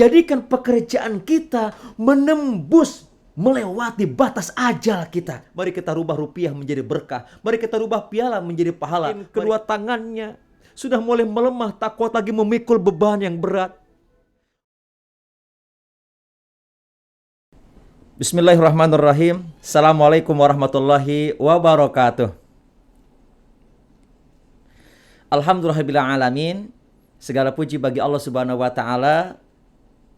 jadikan pekerjaan kita menembus, melewati batas ajal kita. Mari kita rubah rupiah menjadi berkah. Mari kita rubah piala menjadi pahala. Kedua tangannya sudah mulai melemah, tak kuat lagi memikul beban yang berat. Bismillahirrahmanirrahim. Assalamualaikum warahmatullahi wabarakatuh. Alhamdulillahirrahmanirrahim. Segala puji bagi Allah Subhanahu wa Ta'ala,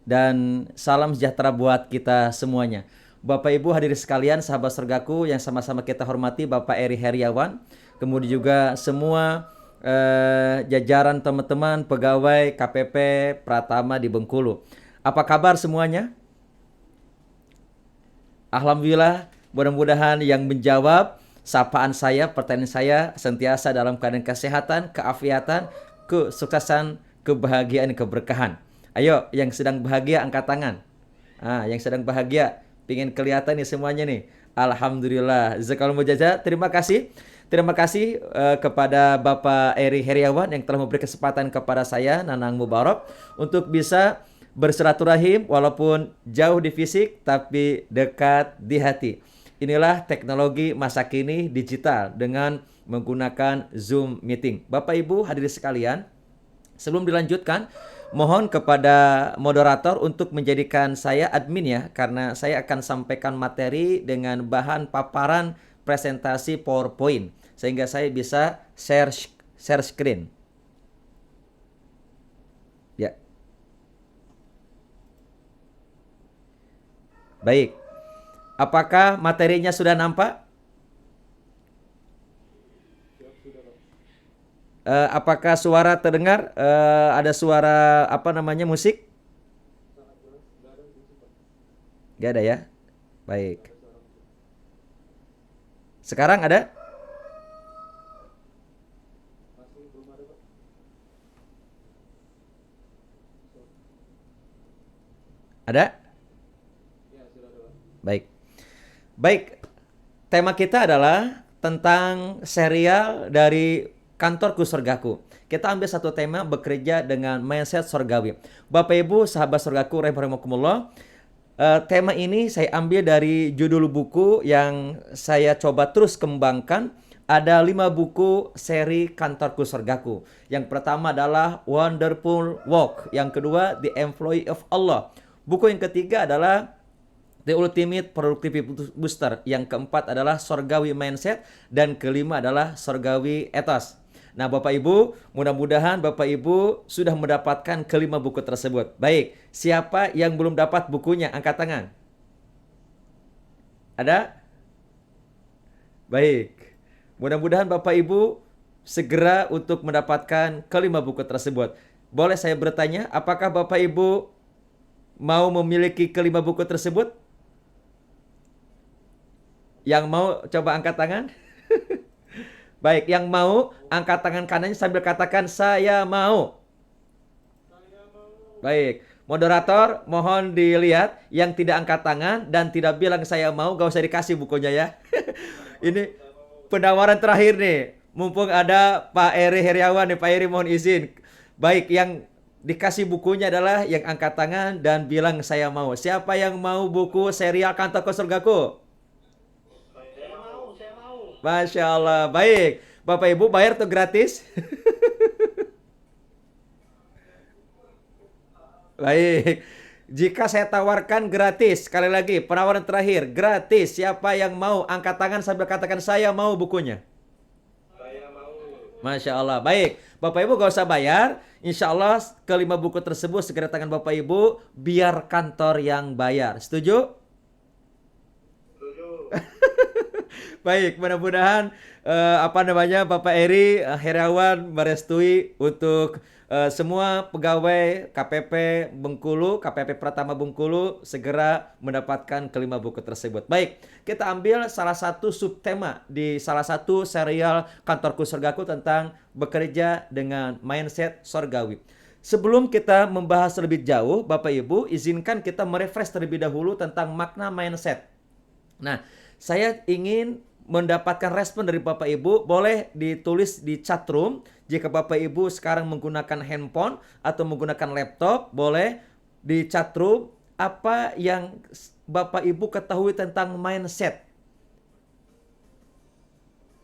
dan salam sejahtera buat kita semuanya. Bapak Ibu hadirin sekalian, sahabat surgaku yang sama-sama kita hormati, Bapak Eri Heriawan, kemudian juga semua jajaran teman-teman pegawai KPP Pratama di Bengkulu. Apa kabar semuanya? Alhamdulillah, mudah-mudahan yang menjawab sapaan saya, pertanyaan saya senantiasa dalam keadaan kesehatan, keafiatan, kesuksesan, kebahagiaan, keberkahan. Ayo, yang sedang bahagia angkat tangan. Yang sedang bahagia, pingin kelihatan nih semuanya nih. Alhamdulillah. Jazakallahu mujaza. Terima kasih. Terima kasih kepada Bapak Eri Heriawan yang telah memberi kesempatan kepada saya, Nanang Mubarak, untuk bisa bersilaturahim walaupun jauh di fisik tapi dekat di hati. Inilah teknologi masa kini digital dengan menggunakan Zoom meeting. Bapak Ibu hadirin sekalian, sebelum dilanjutkan, mohon kepada moderator untuk menjadikan saya admin ya, karena saya akan sampaikan materi dengan bahan paparan presentasi PowerPoint sehingga saya bisa share screen. Ya. Baik. Apakah materinya sudah nampak? Apakah suara terdengar? Ada suara musik? Gak ada ya? Baik. Sekarang ada? Ada? Baik. Baik. Tema kita adalah tentang serial dari Kantorku Surgaku. Kita ambil satu tema, bekerja dengan mindset surgawi. Bapak Ibu, sahabat surgaku, rahimakumullah. Tema ini saya ambil dari judul buku yang saya coba terus kembangkan. Ada 5 buku seri Kantorku Surgaku. Yang pertama adalah Wonderful Work. Yang kedua, The Employee of Allah. Buku yang ketiga adalah The Ultimate Productivity Booster. Yang keempat adalah Surgawi Mindset. Dan kelima adalah Surgawi Ethos. Nah Bapak Ibu, mudah-mudahan Bapak Ibu sudah mendapatkan kelima buku tersebut. Baik, siapa yang belum dapat bukunya? Angkat tangan. Ada? Baik. Mudah-mudahan Bapak Ibu segera untuk mendapatkan kelima buku tersebut. Boleh saya bertanya, apakah Bapak Ibu mau memiliki kelima buku tersebut? Yang mau coba angkat tangan? Baik, yang mau angkat tangan kanannya sambil katakan saya mau. Saya mau. Baik, moderator mohon dilihat yang tidak angkat tangan dan tidak bilang saya mau, gak usah dikasih bukunya ya. Ini penawaran terakhir nih. Mumpung ada Pak Eri Heriawan nih, Pak Eri mohon izin. Baik, yang dikasih bukunya adalah yang angkat tangan dan bilang saya mau. Siapa yang mau buku serial Kantorku Surgaku? Masya Allah. Baik. Bapak Ibu bayar tuh gratis? Baik. Jika saya tawarkan gratis, sekali lagi penawaran terakhir, gratis. Siapa yang mau angkat tangan sambil katakan saya mau bukunya? Saya mau. Masya Allah. Baik. Bapak Ibu gak usah bayar. Insya Allah kelima buku tersebut segera tangan Bapak Ibu, biar kantor yang bayar. Setuju? Baik, mudah-mudahan Bapak Eri Heriawan merestui untuk semua pegawai KPP Bengkulu, KPP Pratama Bengkulu segera mendapatkan kelima buku tersebut. Baik, kita ambil salah satu subtema di salah satu serial Kantorku Surgaku tentang bekerja dengan mindset surgawi. Sebelum kita membahas lebih jauh, Bapak Ibu, izinkan kita merefresh terlebih dahulu tentang makna mindset. Nah, saya ingin mendapatkan respon dari Bapak Ibu. Boleh ditulis di chat room. Jika Bapak Ibu sekarang menggunakan handphone atau menggunakan laptop, boleh di chatroom apa yang Bapak Ibu ketahui tentang mindset.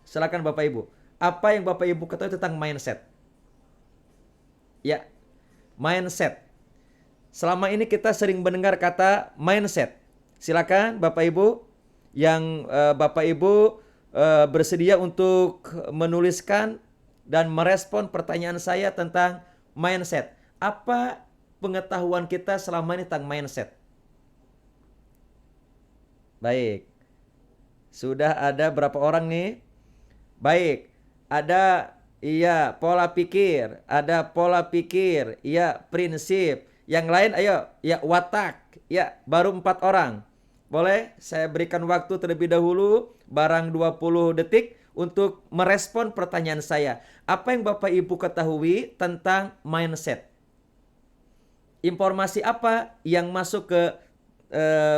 Silakan Bapak Ibu. Apa yang Bapak Ibu ketahui tentang mindset? Ya, mindset. Selama ini kita sering mendengar kata mindset. Silakan Bapak Ibu yang Bapak Ibu bersedia untuk menuliskan dan merespon pertanyaan saya tentang mindset. Apa pengetahuan kita selama ini tentang mindset? Baik. Sudah ada berapa orang nih? Baik. Ada pola pikir, ada pola pikir, prinsip. Yang lain ayo, watak. Baru 4 orang. Boleh saya berikan waktu terlebih dahulu barang 20 detik untuk merespon pertanyaan saya. Apa yang Bapak Ibu ketahui tentang mindset? Informasi apa yang masuk ke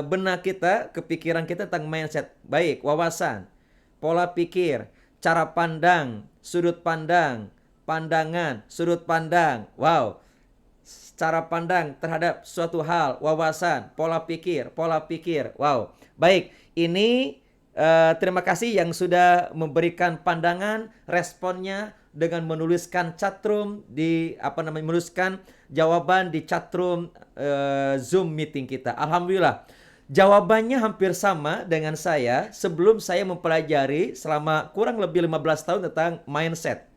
benak kita, ke pikiran kita tentang mindset? Baik, wawasan, pola pikir, cara pandang, sudut pandang, pandangan, sudut pandang. Wow. Cara pandang terhadap suatu hal, wawasan, pola pikir. Wow. Baik, ini terima kasih yang sudah memberikan pandangan, responnya dengan menuliskan chatroom menuliskan jawaban di chatroom Zoom meeting kita. Alhamdulillah. Jawabannya hampir sama dengan saya sebelum saya mempelajari selama kurang lebih 15 tahun tentang mindset.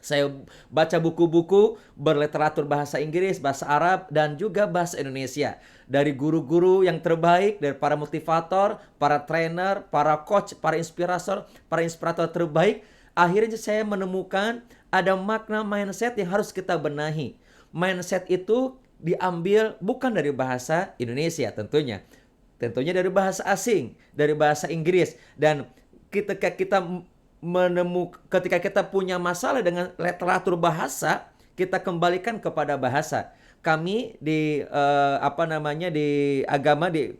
Saya baca buku-buku berliteratur bahasa Inggris, bahasa Arab, dan juga bahasa Indonesia. Dari guru-guru yang terbaik, dari para motivator, para trainer, para coach, para inspirator terbaik. Akhirnya saya menemukan ada makna mindset yang harus kita benahi. Mindset itu diambil bukan dari bahasa Indonesia tentunya. Tentunya dari bahasa asing, dari bahasa Inggris. Dan ketika kita punya masalah dengan literatur bahasa, kita kembalikan kepada bahasa. Kami di di agama di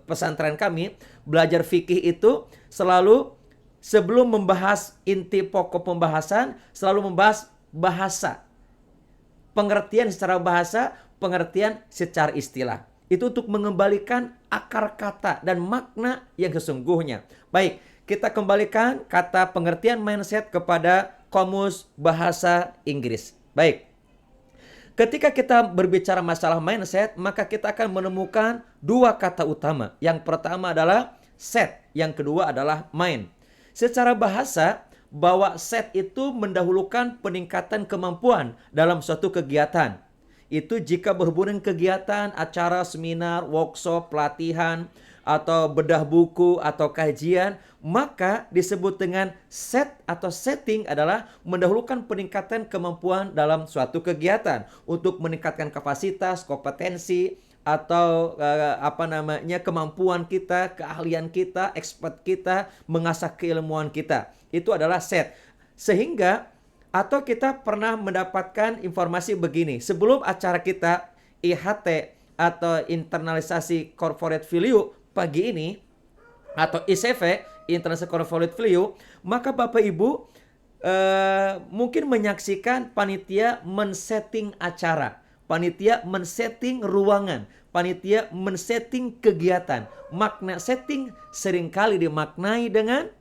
pesantren kami belajar fikih itu selalu sebelum membahas inti pokok pembahasan selalu membahas bahasa. Pengertian secara bahasa, pengertian secara istilah. Itu untuk mengembalikan akar kata dan makna yang sesungguhnya. Baik, kita kembalikan kata pengertian mindset kepada Kamus Bahasa Inggris. Baik. Ketika kita berbicara masalah mindset, maka kita akan menemukan 2 kata utama. Yang pertama adalah set, yang kedua adalah mind. Secara bahasa, bahwa set itu mendahulukan peningkatan kemampuan dalam suatu kegiatan. Itu jika berhubungan kegiatan, acara, seminar, workshop, pelatihan, atau bedah buku atau kajian, maka disebut dengan set atau setting adalah mendahulukan peningkatan kemampuan dalam suatu kegiatan untuk meningkatkan kapasitas, kompetensi atau kemampuan kita, keahlian kita, expert kita, mengasah keilmuan kita. Itu adalah set. Sehingga atau kita pernah mendapatkan informasi begini, sebelum acara kita IHT atau internalisasi corporate value pagi ini atau ICV, International Corporate Value, maka Bapak Ibu mungkin menyaksikan panitia men-setting acara, panitia men-setting ruangan, panitia men-setting kegiatan. Makna setting seringkali dimaknai dengan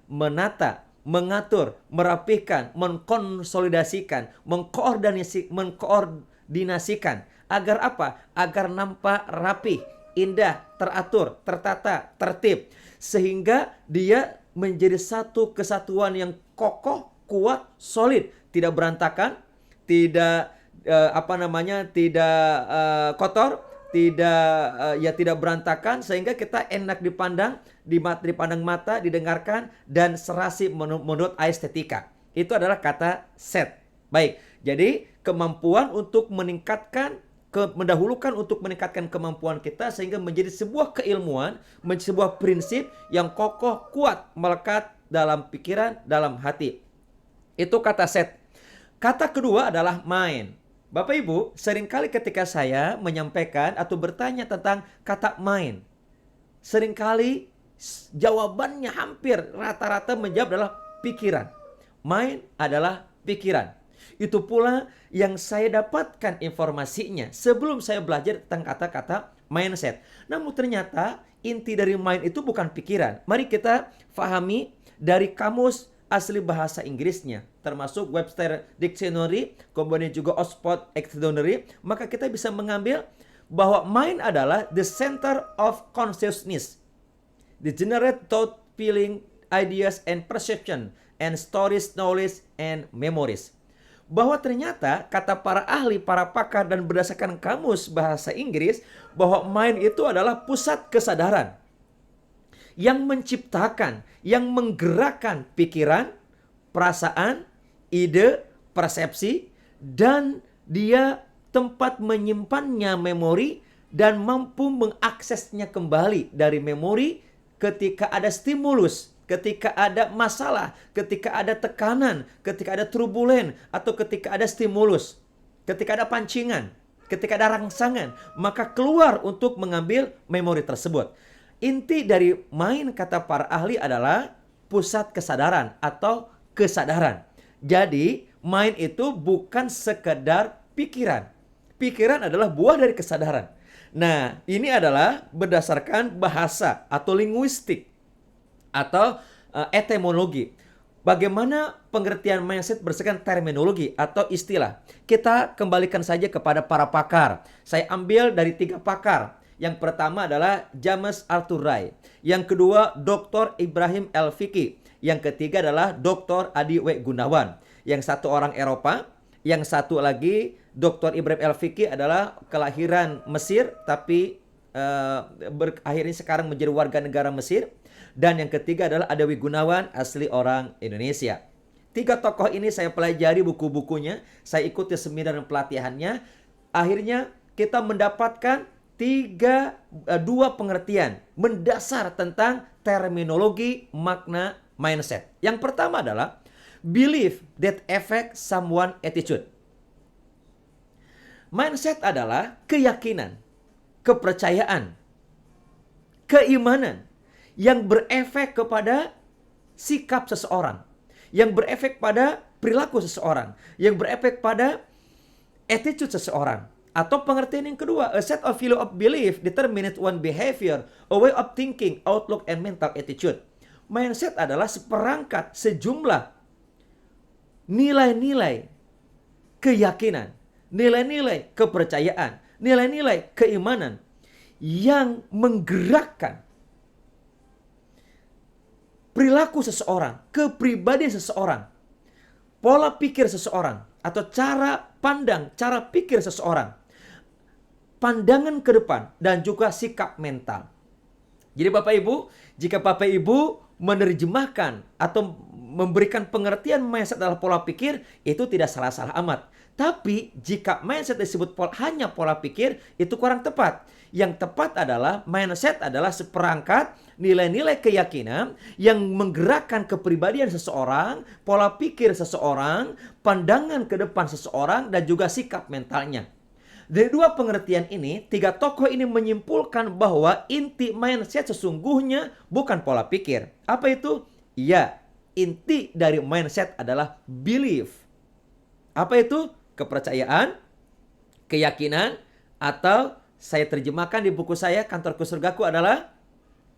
menata, mengatur, merapihkan, mengkonsolidasikan, mengkoordinasikan. Agar apa? Agar nampak rapih, indah, teratur, tertata, tertib. Sehingga dia menjadi satu kesatuan yang kokoh, kuat, solid. Tidak berantakan, tidak kotor, tidak berantakan. Sehingga kita enak dipandang, dipandang mata, didengarkan, dan serasi menurut estetika. Itu adalah kata set. Baik, jadi kemampuan untuk mendahulukan untuk meningkatkan kemampuan kita sehingga menjadi sebuah keilmuan, menjadi sebuah prinsip yang kokoh, kuat, melekat dalam pikiran, dalam hati. Itu kata set. Kata kedua adalah mind. Bapak Ibu, seringkali ketika saya menyampaikan atau bertanya tentang kata mind, seringkali jawabannya hampir rata-rata menjawab adalah pikiran. Mind adalah pikiran. Itu pula yang saya dapatkan informasinya sebelum saya belajar tentang kata-kata mindset. Namun ternyata inti dari mind itu bukan pikiran. Mari kita fahami dari kamus asli bahasa Inggrisnya, termasuk Webster Dictionary, kemudian juga Oxford Dictionary, maka kita bisa mengambil bahwa mind adalah the center of consciousness. The generate thought, feeling, ideas, and perception, and stories, knowledge, and memories. Bahwa ternyata kata para ahli, para pakar, dan berdasarkan kamus bahasa Inggris, bahwa mind itu adalah pusat kesadaran yang menciptakan, yang menggerakkan pikiran, perasaan, ide, persepsi, dan dia tempat menyimpannya memori dan mampu mengaksesnya kembali dari memori ketika ada stimulus, ketika ada masalah, ketika ada tekanan, ketika ada turbulen, atau ketika ada stimulus, ketika ada pancingan, ketika ada rangsangan, maka keluar untuk mengambil memori tersebut. Inti dari mind kata para ahli adalah pusat kesadaran atau kesadaran. Jadi mind itu bukan sekedar pikiran. Pikiran adalah buah dari kesadaran. Nah, ini adalah berdasarkan bahasa atau linguistik atau etimologi. Bagaimana pengertian mindset berdasarkan terminologi atau istilah? Kita kembalikan saja kepada para pakar. Saya ambil dari 3 pakar. Yang pertama adalah James Arthur Ray. Yang kedua, Dr. Ibrahim L. Fiqi. Yang ketiga adalah Dr. Adi W. Gunawan. Yang satu orang Eropa. Yang satu lagi, Dr. Ibrahim L. Fiqi adalah kelahiran Mesir, tapi akhirnya sekarang menjadi warga negara Mesir. Dan yang ketiga adalah Adi W. Gunawan, asli orang Indonesia. 3 tokoh ini saya pelajari buku-bukunya. Saya ikuti seminar dan pelatihannya. Akhirnya kita mendapatkan 2 pengertian mendasar tentang terminologi makna mindset. Yang pertama adalah belief that affect someone attitude. Mindset adalah keyakinan, kepercayaan, keimanan yang berefek kepada sikap seseorang, yang berefek pada perilaku seseorang, yang berefek pada attitude seseorang. Atau pengertian yang kedua, a set of value of belief determines one behavior, a way of thinking, outlook, and mental attitude. Mindset adalah seperangkat, sejumlah nilai-nilai keyakinan, nilai-nilai kepercayaan, nilai-nilai keimanan yang menggerakkan perilaku seseorang, kepribadian seseorang, pola pikir seseorang, atau cara pandang, cara pikir seseorang, pandangan ke depan, dan juga sikap mental. Jadi Bapak Ibu, jika Bapak Ibu menerjemahkan atau memberikan pengertian mindset adalah pola pikir, itu tidak salah-salah amat. Tapi jika mindset disebut hanya pola pikir, itu kurang tepat. Yang tepat adalah mindset adalah seperangkat nilai-nilai keyakinan yang menggerakkan kepribadian seseorang, pola pikir seseorang, pandangan ke depan seseorang, dan juga sikap mentalnya. Dari 2 pengertian ini, 3 tokoh ini menyimpulkan bahwa inti mindset sesungguhnya bukan pola pikir. Apa itu? Ya, inti dari mindset adalah belief. Apa itu? Kepercayaan, keyakinan, atau saya terjemahkan di buku saya, Kantorku Surgaku, adalah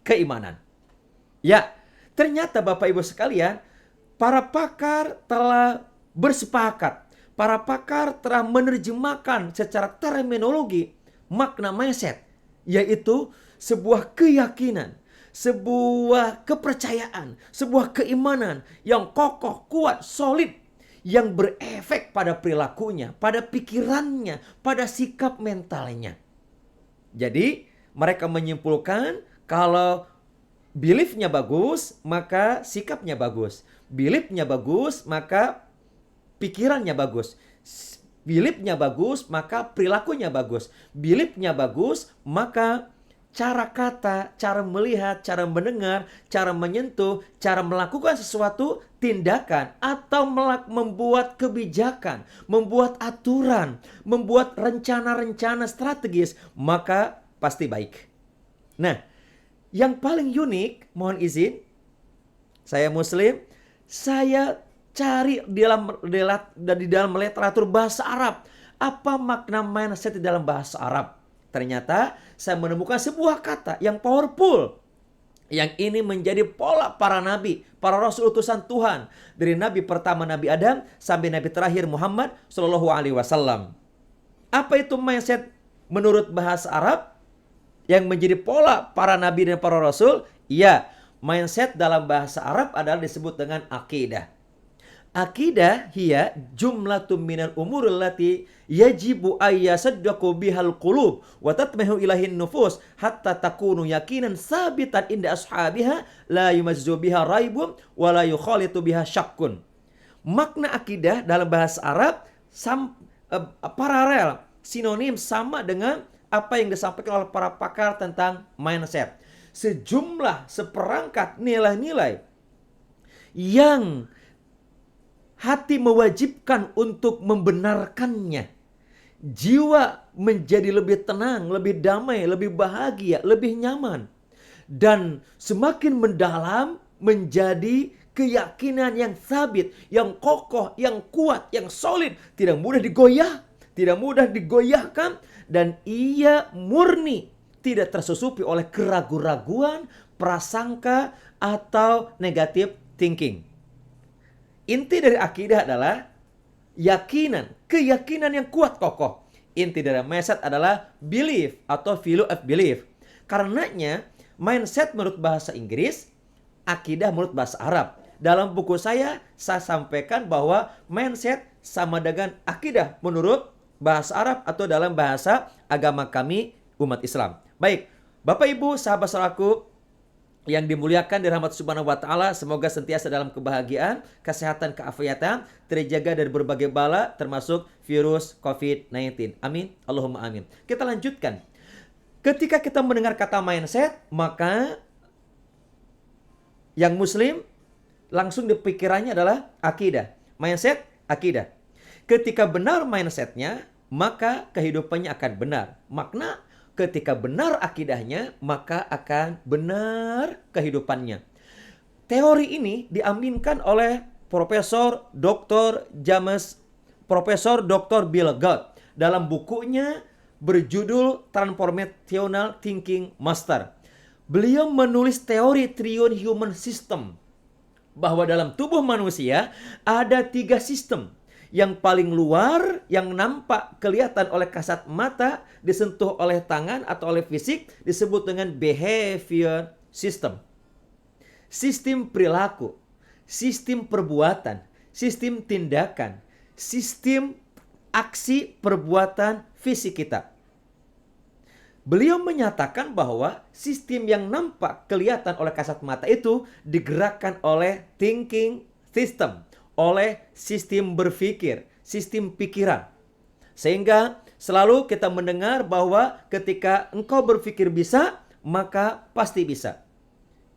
keimanan. Ya, ternyata Bapak Ibu sekalian, para pakar telah bersepakat. Para pakar telah menerjemahkan secara terminologi makna mindset, yaitu sebuah keyakinan, sebuah kepercayaan, sebuah keimanan yang kokoh, kuat, solid, yang berefek pada perilakunya, pada pikirannya, pada sikap mentalnya. Jadi mereka menyimpulkan kalau beliefnya bagus, maka sikapnya bagus. Beliefnya bagus, maka pikirannya bagus. Beliefnya bagus, maka perilakunya bagus. Beliefnya bagus, maka cara kata, cara melihat, cara mendengar, cara menyentuh, cara melakukan sesuatu, tindakan, atau membuat kebijakan, membuat aturan, membuat rencana-rencana strategis, maka pasti baik. Nah, yang paling unik, mohon izin, saya Muslim, saya cari di dalam literatur bahasa Arab. Apa makna mindset di dalam bahasa Arab? Ternyata saya menemukan sebuah kata yang powerful. Yang ini menjadi pola para nabi, para rasul utusan Tuhan. Dari nabi pertama Nabi Adam sampai nabi terakhir Muhammad Shallallahu Alaihi Wasallam. Apa itu mindset menurut bahasa Arab? Yang menjadi pola para nabi dan para rasul? Ya, mindset dalam bahasa Arab adalah disebut dengan akidah. Akidah hiya jumlatun minal umuril lati yajibu ayyasaddaqu bihal qulub wa tatmahu ilahin nufus hatta takunu yakinan sabitan inda ashabiha la yumazzu biha raibun wa la yukhalitu biha syakkun. Makna akidah dalam bahasa Arab paralel, sinonim sama dengan apa yang disampaikan oleh para pakar tentang mindset. Seperangkat nilai-nilai yang hati mewajibkan untuk membenarkannya. Jiwa menjadi lebih tenang, lebih damai, lebih bahagia, lebih nyaman. Dan semakin mendalam menjadi keyakinan yang sabit, yang kokoh, yang kuat, yang solid. Tidak mudah digoyahkan. Dan ia murni, tidak tersusupi oleh keraguan-raguan, prasangka, atau negative thinking. Inti dari akidah adalah keyakinan yang kuat kokoh. Inti dari mindset adalah belief atau value of belief. Karenanya mindset menurut bahasa Inggris, akidah menurut bahasa Arab. Dalam buku saya sampaikan bahwa mindset sama dengan akidah menurut bahasa Arab atau dalam bahasa agama kami umat Islam. Baik, Bapak Ibu, sahabat saudaraku yang dimuliakan dirahmat Subhanahu wa taala, semoga sentiasa dalam kebahagiaan, kesehatan, keafiatan, terjaga dari berbagai bala termasuk virus COVID-19. Amin. Allahumma amin. Kita lanjutkan. Ketika kita mendengar kata mindset, maka yang muslim langsung di pikirannya adalah akidah. Mindset, akidah. Ketika benar mindsetnya, maka kehidupannya akan benar. Makna ketika benar akidahnya, maka akan benar kehidupannya. Teori ini diaminkan oleh Profesor Dr. Bill Gates dalam bukunya berjudul Transformational Thinking Master. Beliau menulis teori Triune Human System, bahwa dalam tubuh manusia ada 3 sistem. Yang paling luar, yang nampak kelihatan oleh kasat mata, disentuh oleh tangan atau oleh fisik, disebut dengan behavior system. Sistem perilaku, sistem perbuatan, sistem tindakan, sistem aksi perbuatan fisik kita. Beliau menyatakan bahwa sistem yang nampak kelihatan oleh kasat mata itu digerakkan oleh thinking system, oleh sistem berpikir, sistem pikiran. Sehingga selalu kita mendengar bahwa ketika engkau berpikir bisa, maka pasti bisa.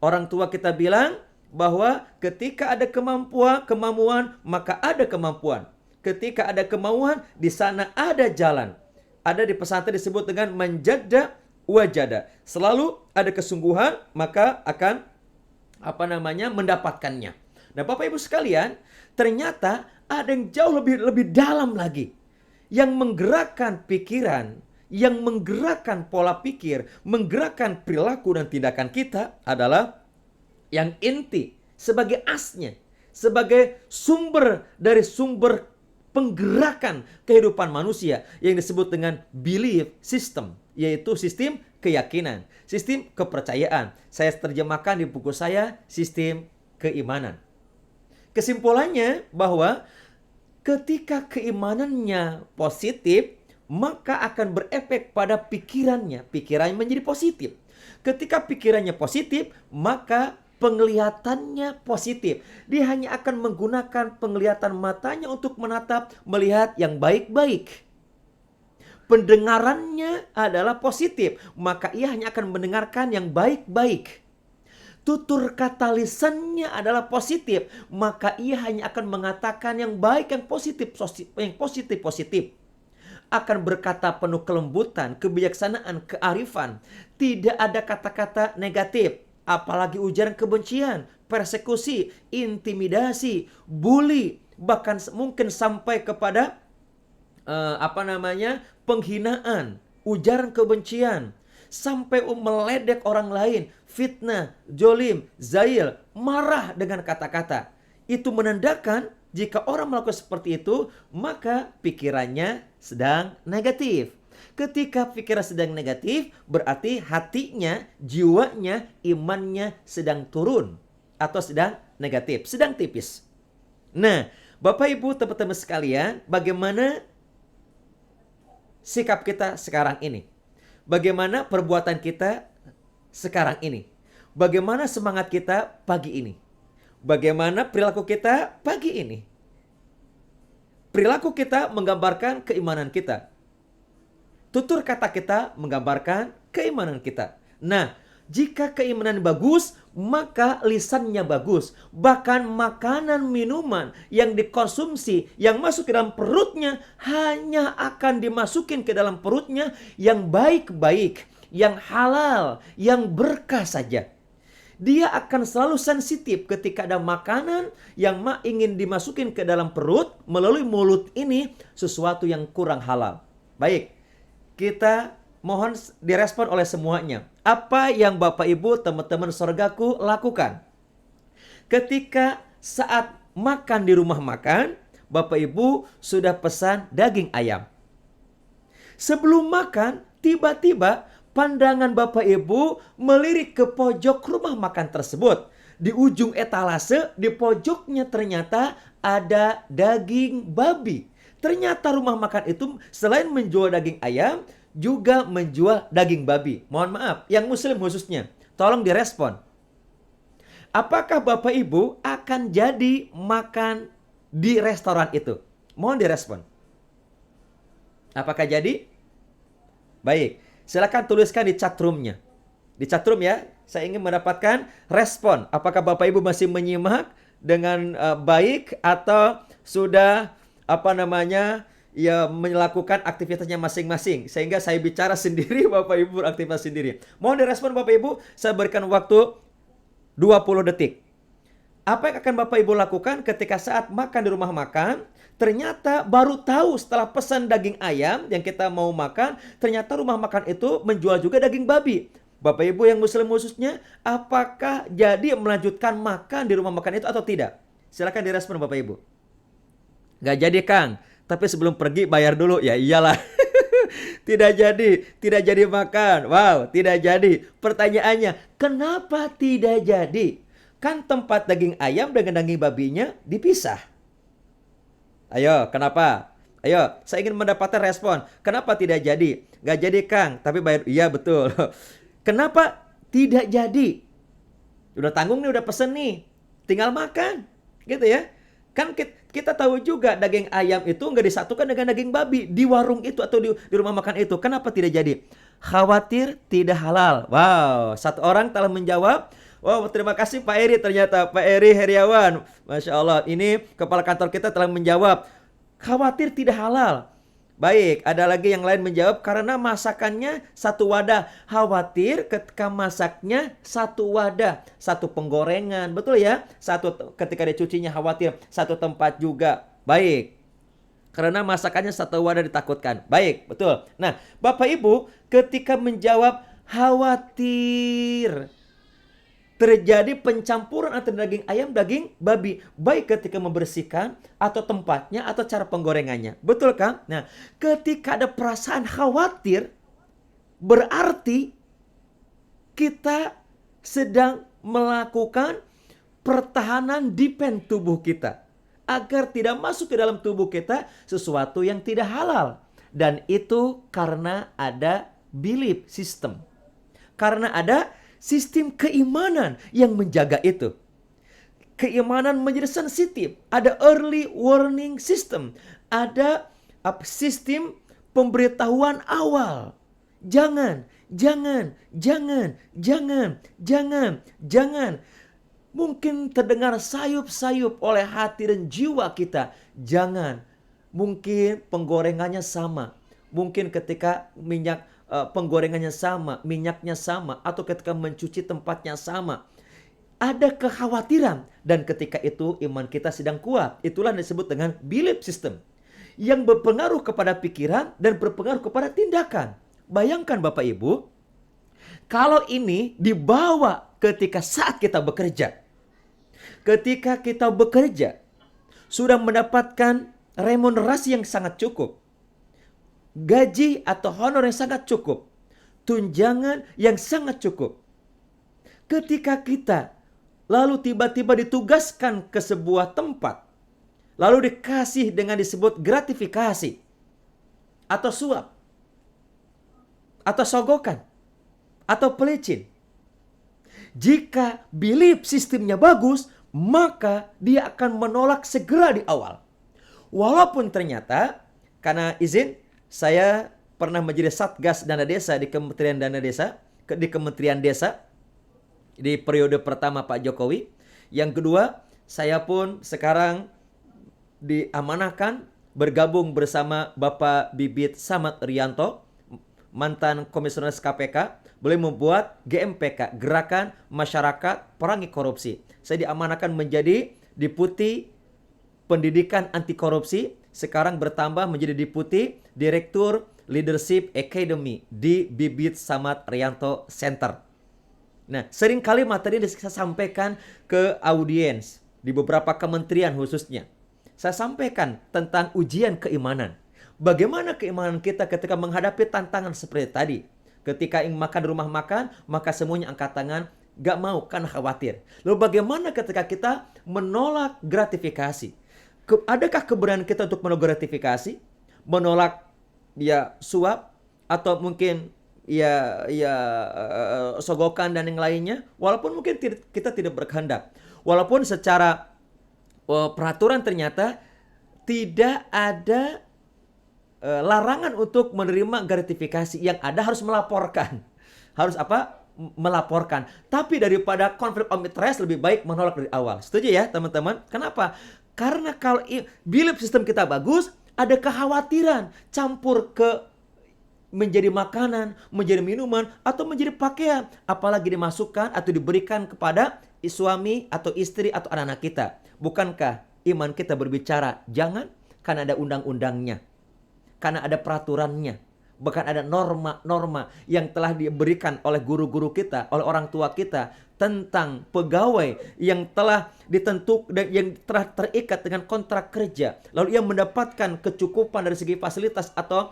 Orang tua kita bilang bahwa ketika ada kemampuan, maka ada kemampuan. Ketika ada kemauan, di sana ada jalan. Ada di pesantren disebut dengan manjada wajada. Selalu ada kesungguhan, maka akan mendapatkannya. Nah, Bapak Ibu sekalian, ternyata ada yang jauh lebih dalam lagi. Yang menggerakkan pikiran, yang menggerakkan pola pikir, menggerakkan perilaku dan tindakan kita adalah yang inti, sebagai asnya, sebagai sumber dari sumber penggerakan kehidupan manusia yang disebut dengan belief system, yaitu sistem keyakinan, sistem kepercayaan. Saya terjemahkan di buku saya, sistem keimanan. Kesimpulannya bahwa ketika keimanannya positif, maka akan berefek pada pikirannya. Pikirannya menjadi positif. Ketika pikirannya positif, maka penglihatannya positif. Dia hanya akan menggunakan penglihatan matanya untuk menatap, melihat yang baik-baik. Pendengarannya adalah positif, maka ia hanya akan mendengarkan yang baik-baik. Tutur kata lisannya adalah positif, maka ia hanya akan mengatakan yang baik, yang positif. Akan berkata penuh kelembutan, kebijaksanaan, kearifan. Tidak ada kata-kata negatif. apalagi ujaran kebencian, persekusi, intimidasi, bully, bahkan mungkin sampai kepada penghinaan, ujaran kebencian, sampai meledek orang lain, fitnah, jolim, zail, marah dengan kata-kata. Itu menandakan jika orang melakukan seperti itu, maka pikirannya sedang negatif. Ketika pikiran sedang negatif, berarti hatinya, jiwanya, imannya sedang turun atau sedang negatif, sedang tipis. Nah, Bapak Ibu, teman-teman sekalian, bagaimana sikap kita sekarang ini? Bagaimana perbuatan kita sekarang ini? Bagaimana semangat kita pagi ini? Bagaimana perilaku kita pagi ini? Perilaku kita menggambarkan keimanan kita. Tutur kata kita menggambarkan keimanan kita. Nah, jika keimanan bagus, maka lisannya bagus. Bahkan makanan minuman yang dikonsumsi, yang masuk ke dalam perutnya, hanya akan dimasukin ke dalam perutnya yang baik-baik, yang halal, yang berkah saja. Dia akan selalu sensitif ketika ada makanan yang ingin dimasukin ke dalam perut melalui mulut ini, sesuatu yang kurang halal. Baik, kita mohon direspon oleh semuanya. Apa yang Bapak Ibu, teman-teman surgaku lakukan? Ketika saat makan di rumah makan, Bapak Ibu sudah pesan daging ayam. Sebelum makan, tiba-tiba pandangan Bapak Ibu melirik ke pojok rumah makan tersebut. Di ujung etalase, di pojoknya ternyata ada daging babi. Ternyata rumah makan itu selain menjual daging ayam, juga menjual daging babi. Mohon maaf, yang muslim khususnya, tolong direspon. Apakah Bapak Ibu akan jadi makan di restoran itu? Mohon direspon. Apakah jadi? Baik, silakan tuliskan di chatroomnya. Di chatroom ya, saya ingin mendapatkan respon. Apakah Bapak Ibu masih menyimak dengan baik atau sudah melakukan aktivitasnya masing-masing, sehingga saya bicara sendiri, Bapak Ibu aktivitas sendiri. Mohon direspon Bapak Ibu, saya berikan waktu 20 detik. Apa yang akan Bapak Ibu lakukan ketika saat makan di rumah makan, ternyata baru tahu setelah pesan daging ayam yang kita mau makan, ternyata rumah makan itu menjual juga daging babi. Bapak Ibu yang muslim khususnya, apakah jadi melanjutkan makan di rumah makan itu atau tidak? Silakan direspon Bapak Ibu. Gak jadi Kang, tapi sebelum pergi bayar dulu. Ya iyalah. Tidak jadi makan. Wow, tidak jadi. Pertanyaannya, kenapa tidak jadi? Kan tempat daging ayam dengan daging babinya dipisah. Ayo, kenapa? Ayo, saya ingin mendapatkan respon. Kenapa tidak jadi? Gak jadi Kang, tapi bayar. Iya betul. Kenapa tidak jadi? Udah tanggung nih, udah pesen nih. Tinggal makan. Gitu ya. Kan kita tahu juga daging ayam itu nggak disatukan dengan daging babi di warung itu atau di rumah makan itu. Kenapa tidak jadi? Khawatir tidak halal. Wow, satu orang telah menjawab. Wow, terima kasih Pak Eri, ternyata Pak Eri Heriawan. Masya Allah, ini kepala kantor kita telah menjawab. Khawatir tidak halal. Baik, ada lagi yang lain menjawab karena masakannya satu wadah. Khawatir ketika masaknya satu wadah, satu penggorengan, betul ya? Satu ketika dicucinya khawatir satu tempat juga. Baik. Karena masakannya satu wadah ditakutkan. Baik, betul. Nah, Bapak Ibu ketika menjawab khawatir terjadi pencampuran antara daging ayam, daging babi, baik ketika membersihkan atau tempatnya atau cara penggorengannya. Betul kan? Nah, ketika ada perasaan khawatir, berarti kita sedang melakukan pertahanan defense tubuh kita agar tidak masuk ke dalam tubuh kita sesuatu yang tidak halal. Dan itu karena ada belief system. Karena ada sistem keimanan yang menjaga itu. Keimanan menjadi sensitif. Ada early warning system. Ada sistem pemberitahuan awal. Jangan. Mungkin terdengar sayup-sayup oleh hati dan jiwa kita. Jangan. Mungkin penggorengannya sama. Mungkin ketika minyak penggorengannya sama, minyaknya sama, atau ketika mencuci tempatnya sama. Ada kekhawatiran, dan ketika itu iman kita sedang kuat. Itulah yang disebut dengan belief system, yang berpengaruh kepada pikiran dan berpengaruh kepada tindakan. Bayangkan Bapak Ibu, kalau ini dibawa ketika saat kita bekerja. Ketika kita bekerja, sudah mendapatkan remunerasi yang sangat cukup, gaji atau honor yang sangat cukup, tunjangan yang sangat cukup. Ketika kita lalu tiba-tiba ditugaskan ke sebuah tempat, lalu dikasih dengan disebut gratifikasi, atau suap, atau sogokan, atau pelicin. Jika belief sistemnya bagus, maka dia akan menolak segera di awal. Walaupun ternyata, karena izin, saya pernah menjadi Satgas Dana Desa di Kementerian Dana Desa, di Kementerian Desa, di periode pertama Pak Jokowi. Yang kedua, saya pun sekarang diamanahkan bergabung bersama Bapak Bibit Samad Rianto, mantan komisioner KPK. Beliau membuat GMPK, Gerakan Masyarakat Perangi Korupsi. Saya diamanahkan menjadi Deputi Pendidikan Anti Korupsi. Sekarang bertambah menjadi Deputi Direktur Leadership Academy di Bibit Samad Rianto Center. Nah, seringkali materi yang saya sampaikan ke audiens di beberapa kementerian khususnya. Saya sampaikan tentang ujian keimanan. Bagaimana keimanan kita ketika menghadapi tantangan seperti tadi. Ketika ingin makan di rumah makan, maka semuanya angkat tangan, gak mau karena khawatir. Lalu bagaimana ketika kita menolak gratifikasi? Adakah keberanian kita untuk menolak gratifikasi? Menolak suap, atau mungkin sogokan dan yang lainnya? Walaupun mungkin kita tidak berkehendak. Walaupun secara peraturan ternyata tidak ada larangan untuk menerima gratifikasi. Yang ada harus melaporkan. Harus melaporkan. Tapi daripada konflik of interest, lebih baik menolak dari awal. Setuju ya teman-teman? Kenapa? Karena kalau belief system kita bagus, ada kekhawatiran campur ke menjadi makanan, menjadi minuman, atau menjadi pakaian. Apalagi dimasukkan atau diberikan kepada suami atau istri atau anak-anak kita. Bukankah iman kita berbicara jangan? Karena ada undang-undangnya, karena ada peraturannya, bahkan ada norma-norma yang telah diberikan oleh guru-guru kita, oleh orang tua kita, tentang pegawai yang telah ditentukan, yang telah terikat dengan kontrak kerja, lalu ia mendapatkan kecukupan dari segi fasilitas atau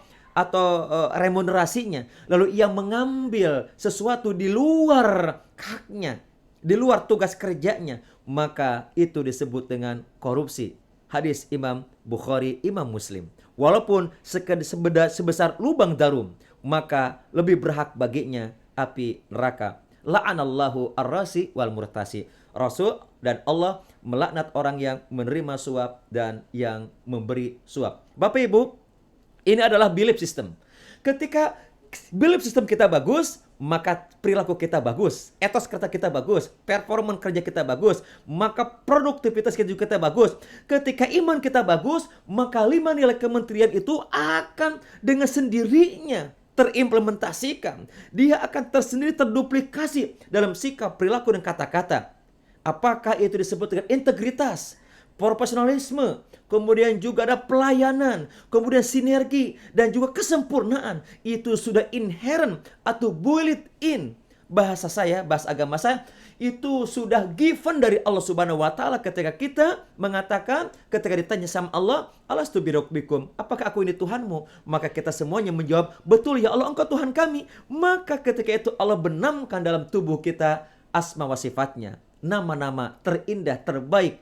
remunerasinya, lalu ia mengambil sesuatu di luar haknya, di luar tugas kerjanya, maka itu disebut dengan korupsi. Hadis Imam Bukhari, Imam Muslim. Walaupun sebesar lubang jarum, maka lebih berhak baginya api neraka. La'anallahu ar-rasi wal murtasi. Rasul dan Allah melaknat orang yang menerima suap dan yang memberi suap. Bapak Ibu, ini adalah belief system. Ketika belief system kita bagus, maka perilaku kita bagus, etos kerja kita bagus, performa kerja kita bagus, maka produktivitas kita bagus. Ketika iman kita bagus, maka 5 nilai kementerian itu akan dengan sendirinya terimplementasikan. Dia akan tersendiri terduplikasi dalam sikap, perilaku, dan kata-kata. Apakah itu disebut dengan integritas, profesionalisme, kemudian juga ada pelayanan, kemudian sinergi, dan juga kesempurnaan. Itu sudah inherent atau built in. Bahasa agama saya, itu sudah given dari Allah Subhanahu wa Ta'ala. Ketika kita mengatakan, ketika ditanya sama Allah, alastu birabbikum, apakah aku ini Tuhanmu? Maka kita semuanya menjawab, betul ya Allah, engkau Tuhan kami. Maka ketika itu Allah benamkan dalam tubuh kita asma wa sifatnya, nama-nama terindah, terbaik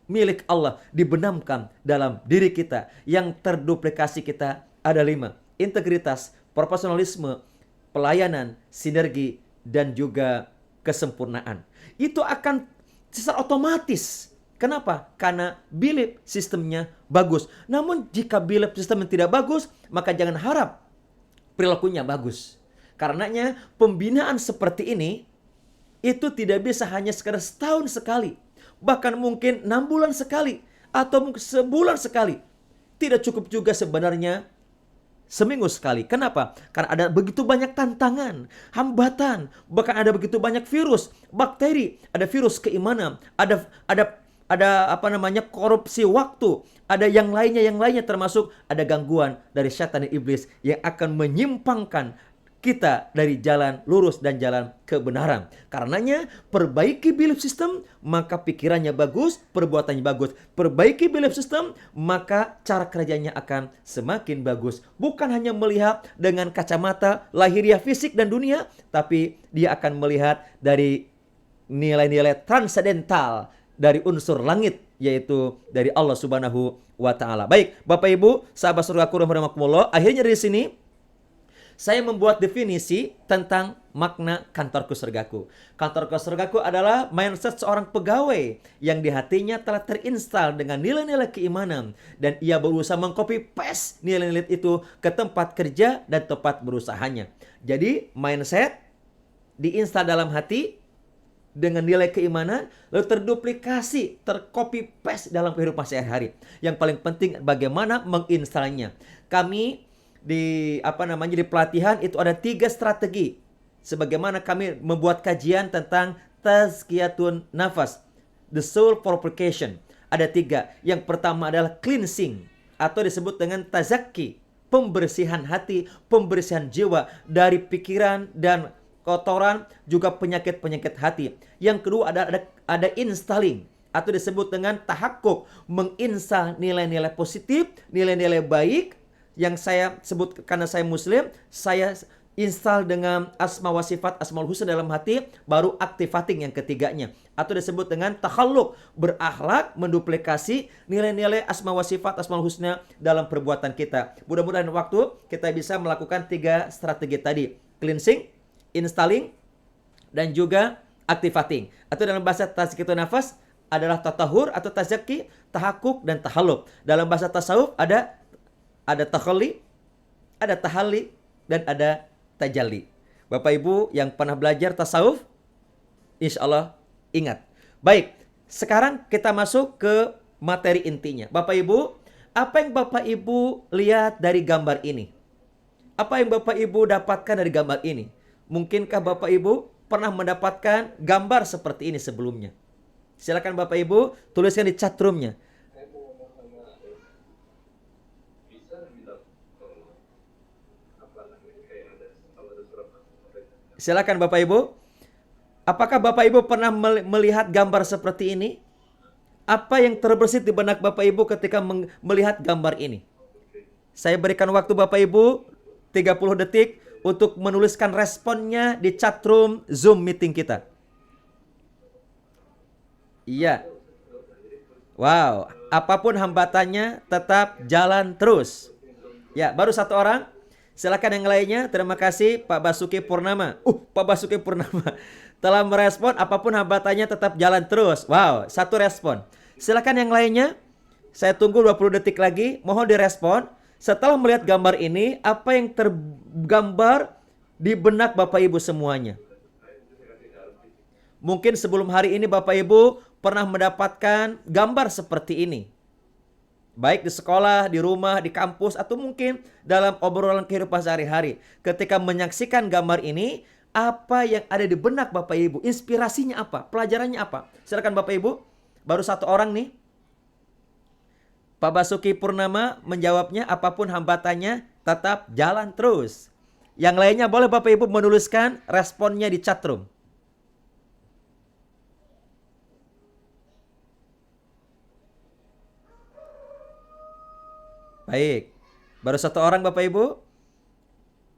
milik Allah dibenamkan dalam diri kita. Yang terduplikasi kita ada 5. Integritas, profesionalisme, pelayanan, sinergi, dan juga kesempurnaan. Itu akan secara otomatis. Kenapa? Karena belief sistemnya bagus. Namun jika belief sistemnya tidak bagus, maka jangan harap perilakunya bagus. Karenanya pembinaan seperti ini itu tidak bisa hanya sekedar setahun sekali, bahkan mungkin 6 bulan sekali, atau mungkin sebulan sekali. Tidak cukup juga sebenarnya seminggu sekali. Kenapa? Karena ada begitu banyak tantangan, hambatan, bahkan ada begitu banyak virus, bakteri, ada virus keimanan, ada apa namanya, korupsi waktu, ada yang lainnya termasuk ada gangguan dari setan dan iblis yang akan menyimpangkan kita dari jalan lurus dan jalan kebenaran. Karenanya perbaiki belief system, maka pikirannya bagus, perbuatannya bagus. Perbaiki belief system, maka cara kerjanya akan semakin bagus. Bukan hanya melihat dengan kacamata lahiriah fisik dan dunia, tapi dia akan melihat dari nilai-nilai transendental dari unsur langit, yaitu dari Allah Subhanahu wa taala. Baik, Bapak Ibu, sahabat surgaku rahimakumullah, akhirnya dari sini saya membuat definisi tentang makna kantorku surgaku. Kantorku surgaku adalah mindset seorang pegawai yang di hatinya telah terinstal dengan nilai-nilai keimanan dan ia berusaha mengcopy paste nilai-nilai itu ke tempat kerja dan tempat berusahanya. Jadi mindset diinstal dalam hati dengan nilai keimanan, lalu terduplikasi, tercopy paste dalam kehidupan sehari-hari. Yang paling penting bagaimana menginstalnya. Kami di pelatihan itu ada 3 strategi. Sebagaimana kami membuat kajian tentang tazkiyatun nafas, the soul purification. Ada 3. Yang pertama adalah cleansing atau disebut dengan tazakki, pembersihan hati, pembersihan jiwa dari pikiran dan kotoran, juga penyakit-penyakit hati. Yang kedua ada installing atau disebut dengan tahakkuk, menginstal nilai-nilai positif, nilai-nilai baik yang saya sebut karena saya muslim, saya install dengan asma wa sifat asmaul husna dalam hati, baru activating yang ketiganya atau disebut dengan takhalluk, berakhlak, menduplikasi nilai-nilai asma wa sifat asmaul husna dalam perbuatan kita. Mudah-mudahan waktu kita bisa melakukan 3 strategi tadi, cleansing, installing, dan juga activating. Atau dalam bahasa tazkiyatun nafas adalah tatahur atau tazakki, tahakkuk, dan tahalluk. Dalam bahasa tasawuf ada takhalli, ada tahalli, dan ada tajalli. Bapak Ibu yang pernah belajar tasawuf, insya Allah ingat. Baik, sekarang kita masuk ke materi intinya. Bapak Ibu, apa yang Bapak Ibu lihat dari gambar ini? Apa yang Bapak Ibu dapatkan dari gambar ini? Mungkinkah Bapak Ibu pernah mendapatkan gambar seperti ini sebelumnya? Silakan Bapak Ibu tuliskan di chat room-nya. Silakan Bapak Ibu. Apakah Bapak Ibu pernah melihat gambar seperti ini? Apa yang terbersit di benak Bapak Ibu ketika melihat gambar ini? Saya berikan waktu Bapak Ibu 30 detik untuk menuliskan responnya di chat room Zoom meeting kita. Iya. Wow, apapun hambatannya tetap jalan terus. Ya, baru 1 orang. Silakan yang lainnya. Terima kasih Pak Basuki Purnama. Pak Basuki Purnama telah merespon apapun hambatannya tetap jalan terus. Wow, 1 respon. Silakan yang lainnya. Saya tunggu 20 detik lagi. Mohon direspon. Setelah melihat gambar ini, apa yang tergambar di benak Bapak Ibu semuanya? Mungkin sebelum hari ini Bapak Ibu pernah mendapatkan gambar seperti ini. Baik di sekolah, di rumah, di kampus, atau mungkin dalam obrolan kehidupan sehari-hari. Ketika menyaksikan gambar ini, apa yang ada di benak Bapak Ibu? Inspirasinya apa? Pelajarannya apa? Silakan Bapak Ibu. Baru 1 orang nih. Pak Basuki Purnama menjawabnya, apapun hambatannya tetap jalan terus. Yang lainnya boleh Bapak Ibu menuliskan responnya di chat room. Baik, baru 1 orang Bapak Ibu.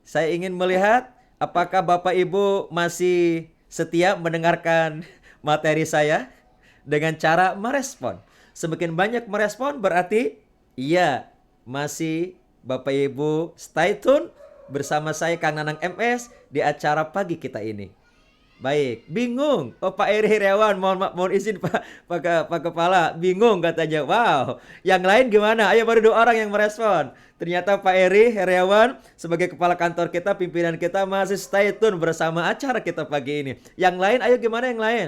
Saya ingin melihat apakah Bapak Ibu masih setia mendengarkan materi saya dengan cara merespon. Semakin banyak merespon berarti iya, masih Bapak Ibu stay tune bersama saya Kang Nanang MS di acara pagi kita ini. Baik, bingung. Pak Eri Heriawan, mohon izin Pak Kepala, bingung katanya. Wow, yang lain gimana? Ayo, baru 2 orang yang merespon. Ternyata Pak Eri Heriawan sebagai kepala kantor kita, pimpinan kita masih stay tune bersama acara kita pagi ini. Yang lain, ayo gimana yang lain?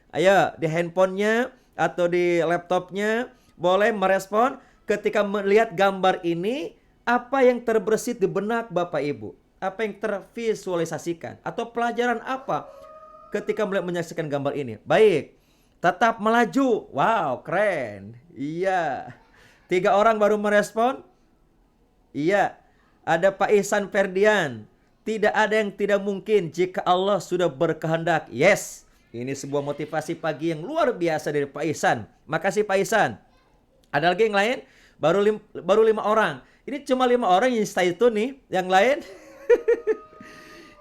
Ayo, di handphonenya atau di laptopnya boleh merespon ketika melihat gambar ini. Apa yang terbersit di benak Bapak Ibu? Apa yang tervisualisasikan? Atau pelajaran apa ketika melihat menyaksikan gambar ini? Baik, tetap melaju. Wow, keren. Iya. 3 orang baru merespon. Iya. Ada Pak Ihsan Ferdian. Tidak ada yang tidak mungkin jika Allah sudah berkehendak. Yes. Ini sebuah motivasi pagi yang luar biasa dari Pak Ihsan. Makasih Pak Ihsan. Ada lagi yang lain? Baru 5 orang. Ini cuma 5 orang yang stay tune nih. Yang lain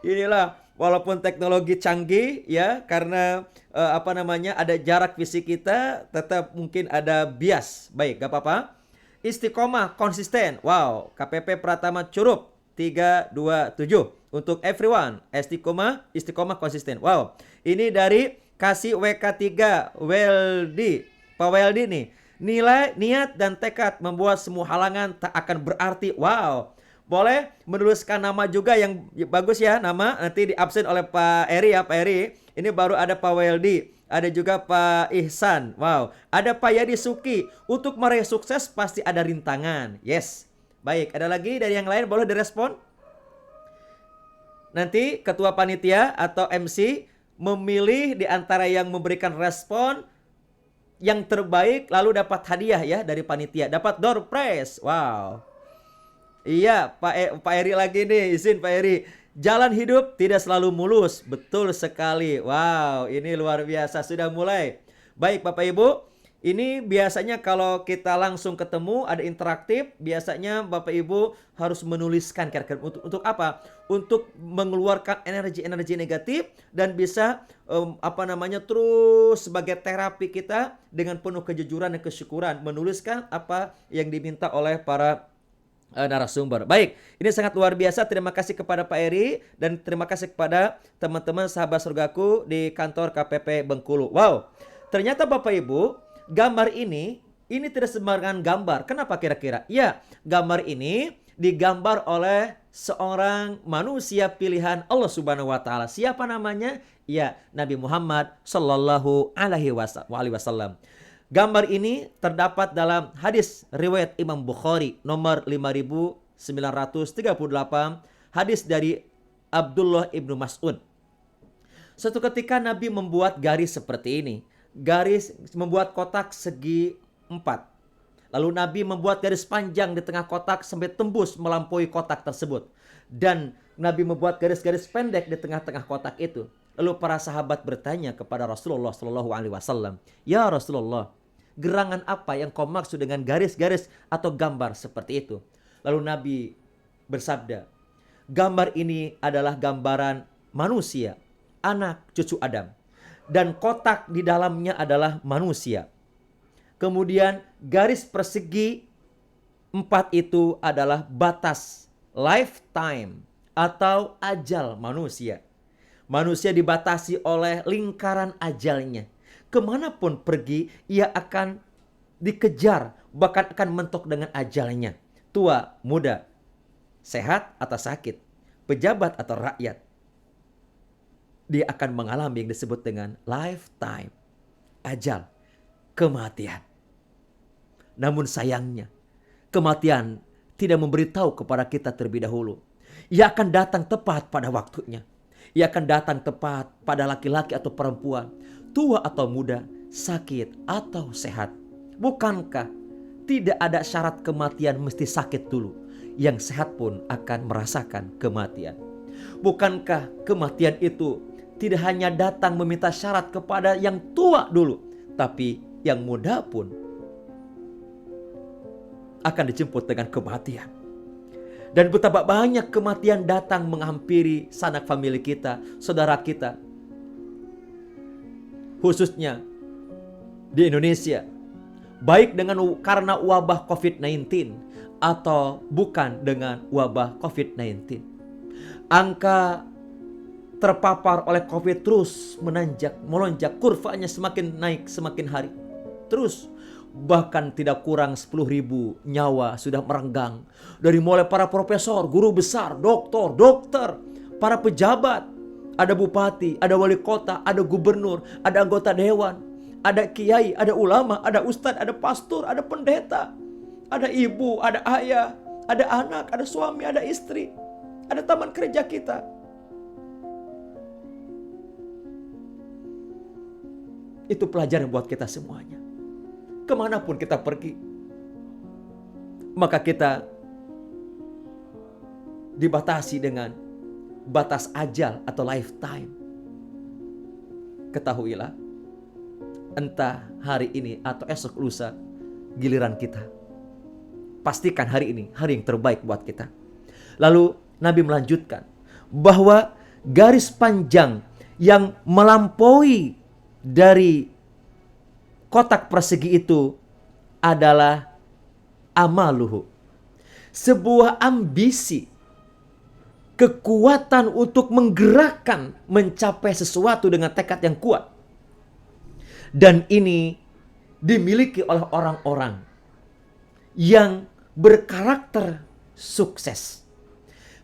inilah, walaupun teknologi canggih ya, karena ada jarak fisik kita, tetap mungkin ada bias. Baik, gak apa-apa. Istiqomah, konsisten. Wow, KPP Pratama Curup 327. Untuk everyone, istiqomah konsisten. Wow, ini dari kasih WK3 Weldi. Pak Weldi nih. Nilai, niat, dan tekad membuat semua halangan tak akan berarti. Wow. Boleh menuliskan nama juga yang bagus ya, nama nanti di absen oleh Pak Eri ya, Pak Eri. Ini baru ada Pak Weldi, ada juga Pak Ihsan. Wow, ada Pak Yadi Suki. Untuk meraih sukses pasti ada rintangan. Yes. Baik, ada lagi dari yang lain boleh direspon? Nanti ketua panitia atau MC memilih di antara yang memberikan respon yang terbaik, lalu dapat hadiah ya dari panitia. Dapat door prize. Wow. Iya, Pak Eri lagi nih, izin Pak Eri. Jalan hidup tidak selalu mulus. Betul sekali. Wow, ini luar biasa, sudah mulai. Baik Bapak Ibu, ini biasanya kalau kita langsung ketemu ada interaktif, biasanya Bapak Ibu harus menuliskan kira-kira untuk apa? Untuk mengeluarkan energi-energi negatif dan bisa terus sebagai terapi kita dengan penuh kejujuran dan kesyukuran menuliskan apa yang diminta oleh para narasumber. Baik, ini sangat luar biasa. Terima kasih kepada Pak Eri dan terima kasih kepada teman-teman sahabat surgaku di kantor KPP Bengkulu. Wow, ternyata Bapak Ibu, gambar ini tidak sembarangan gambar. Kenapa kira-kira? Ya, gambar ini digambar oleh seorang manusia pilihan Allah Subhanahu wa taala. Siapa namanya? Ya, Nabi Muhammad sallallahu alaihi wasallam. Gambar ini terdapat dalam hadis riwayat Imam Bukhari nomor 5938, hadis dari Abdullah ibnu Mas'ud. Suatu ketika Nabi membuat garis seperti ini. Garis membuat kotak segi 4. Lalu Nabi membuat garis panjang di tengah kotak sampai tembus melampaui kotak tersebut. Dan Nabi membuat garis-garis pendek di tengah-tengah kotak itu. Lalu para sahabat bertanya kepada Rasulullah SAW, "Ya Rasulullah, gerangan apa yang kau maksud dengan garis-garis atau gambar seperti itu?" Lalu Nabi bersabda, "Gambar ini adalah gambaran manusia, anak cucu Adam. Dan kotak di dalamnya adalah manusia. Kemudian garis persegi 4 itu adalah batas lifetime atau ajal manusia. Manusia dibatasi oleh lingkaran ajalnya. Kemanapun pergi, ia akan dikejar, bahkan akan mentok dengan ajalnya. Tua, muda, sehat atau sakit, pejabat atau rakyat. Dia akan mengalami yang disebut dengan lifetime, ajal, kematian. Namun sayangnya, kematian tidak memberitahu kepada kita terlebih dahulu. Ia akan datang tepat pada waktunya. Ia akan datang tepat pada laki-laki atau perempuan, tua atau muda, sakit atau sehat. Bukankah tidak ada syarat kematian mesti sakit dulu? Yang sehat pun akan merasakan kematian. Bukankah kematian itu tidak hanya datang meminta syarat kepada yang tua dulu, tapi yang muda pun akan dijemput dengan kematian. Dan betapa banyak kematian datang menghampiri sanak famili kita, saudara kita. Khususnya di Indonesia. Baik karena wabah COVID-19 atau bukan dengan wabah COVID-19. Angka terpapar oleh COVID terus melonjak. Kurvanya semakin naik semakin hari. Terus bahkan tidak kurang 10.000 nyawa sudah merenggang. Dari mulai para profesor, guru besar, dokter, para pejabat. Ada bupati, ada wali kota, ada gubernur, ada anggota dewan, ada kiai, ada ulama, ada ustadz, ada pastor, ada pendeta, ada ibu, ada ayah, ada anak, ada suami, ada istri, ada teman kerja kita. Itu pelajaran buat kita semuanya. Kemanapun kita pergi, maka kita dibatasi dengan batas ajal atau lifetime. Ketahuilah, entah hari ini atau esok lusa giliran kita. Pastikan hari ini hari yang terbaik buat kita. Lalu Nabi melanjutkan bahwa garis panjang yang melampaui dari kotak persegi itu adalah amaluhu. Sebuah ambisi, kekuatan untuk menggerakkan mencapai sesuatu dengan tekad yang kuat. Dan ini dimiliki oleh orang-orang yang berkarakter sukses.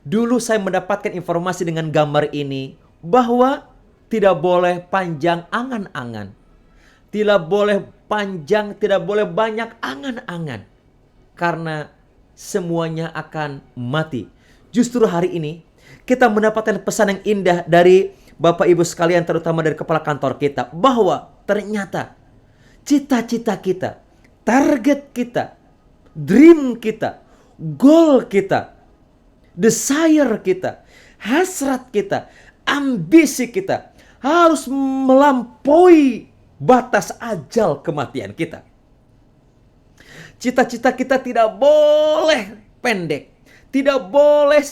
Dulu saya mendapatkan informasi dengan gambar ini bahwa tidak boleh panjang angan-angan. Tidak boleh panjang, tidak boleh banyak angan-angan. Karena semuanya akan mati. Justru hari ini kita mendapatkan pesan yang indah dari Bapak Ibu sekalian, terutama dari kepala kantor kita, bahwa ternyata cita-cita kita, target kita, dream kita, goal kita, desire kita, hasrat kita, ambisi kita harus melampaui batas ajal kematian kita. Cita-cita kita tidak boleh pendek, tidak boleh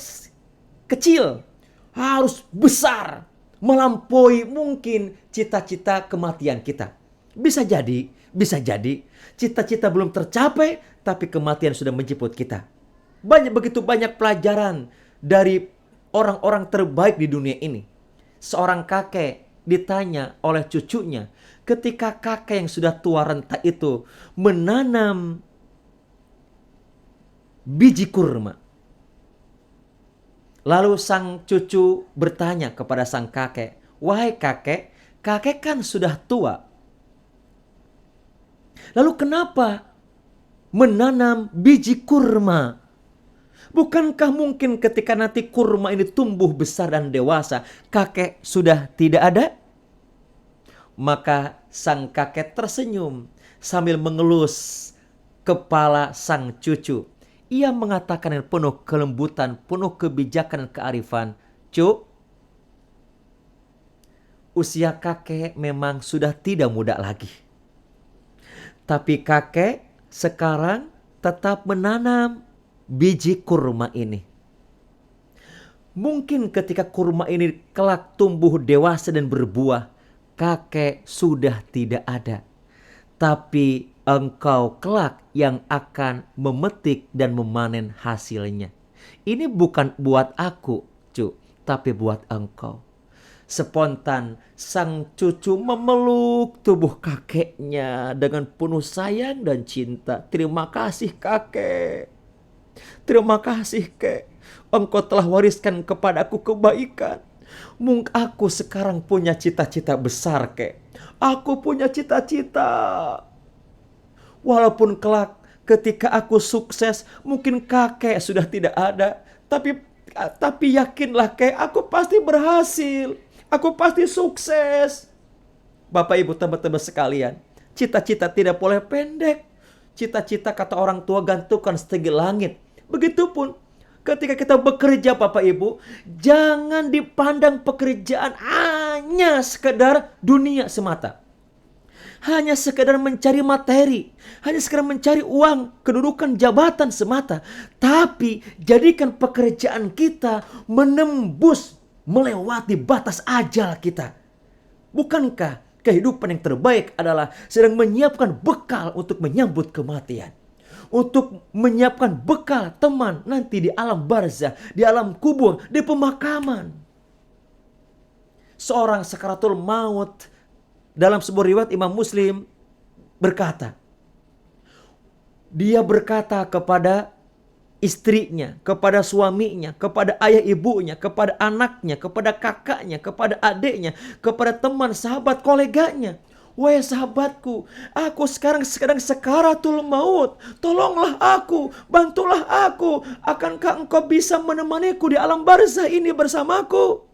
kecil, harus besar, melampaui mungkin cita-cita kematian kita. Bisa jadi cita-cita belum tercapai, tapi kematian sudah menjemput kita. Begitu banyak pelajaran dari orang-orang terbaik di dunia ini. Seorang kakek ditanya oleh cucunya, ketika kakek yang sudah tua renta itu menanam biji kurma. Lalu sang cucu bertanya kepada sang kakek, "Wahai kakek, kakek kan sudah tua. Lalu kenapa menanam biji kurma? Bukankah mungkin ketika nanti kurma ini tumbuh besar dan dewasa, kakek sudah tidak ada?" Maka sang kakek tersenyum sambil mengelus kepala sang cucu. Ia mengatakan dengan penuh kelembutan, penuh kebijakan dan kearifan, "Cuk, usia kakek memang sudah tidak muda lagi. Tapi kakek sekarang tetap menanam biji kurma ini. Mungkin ketika kurma ini kelak tumbuh dewasa dan berbuah, kakek sudah tidak ada. Tapi engkau kelak yang akan memetik dan memanen hasilnya. Ini bukan buat aku, cu, tapi buat engkau." Spontan sang cucu memeluk tubuh kakeknya dengan penuh sayang dan cinta. "Terima kasih kakek. Terima kasih kek. Engkau telah wariskan kepadaku kebaikan. Aku sekarang punya cita-cita besar kek. Aku punya cita-cita. Walaupun kelak ketika aku sukses, mungkin kakek sudah tidak ada. Tapi yakinlah kek, aku pasti berhasil. Aku pasti sukses." Bapak Ibu teman-teman sekalian, cita-cita tidak boleh pendek. Cita-cita kata orang tua gantungkan setinggi langit. Begitupun ketika kita bekerja Bapak Ibu, jangan dipandang pekerjaan hanya sekedar dunia semata. Hanya sekedar mencari materi, hanya sekedar mencari uang, kedudukan, jabatan semata. Tapi jadikan pekerjaan kita menembus, melewati batas ajal kita. Bukankah kehidupan yang terbaik adalah sedang menyiapkan bekal untuk menyambut kematian? Untuk menyiapkan bekal teman nanti di alam barzah, di alam kubur, di pemakaman. Seorang sakaratul maut, dalam sebuah riwayat Imam Muslim berkata, dia berkata kepada istrinya, kepada suaminya, kepada ayah ibunya, kepada anaknya, kepada kakaknya, kepada adiknya, kepada teman, sahabat, koleganya, wahai sahabatku, aku sekarang sedang sekaratul maut. Tolonglah aku, bantulah aku. Akankah engkau bisa menemaniku di alam barzah ini bersamaku?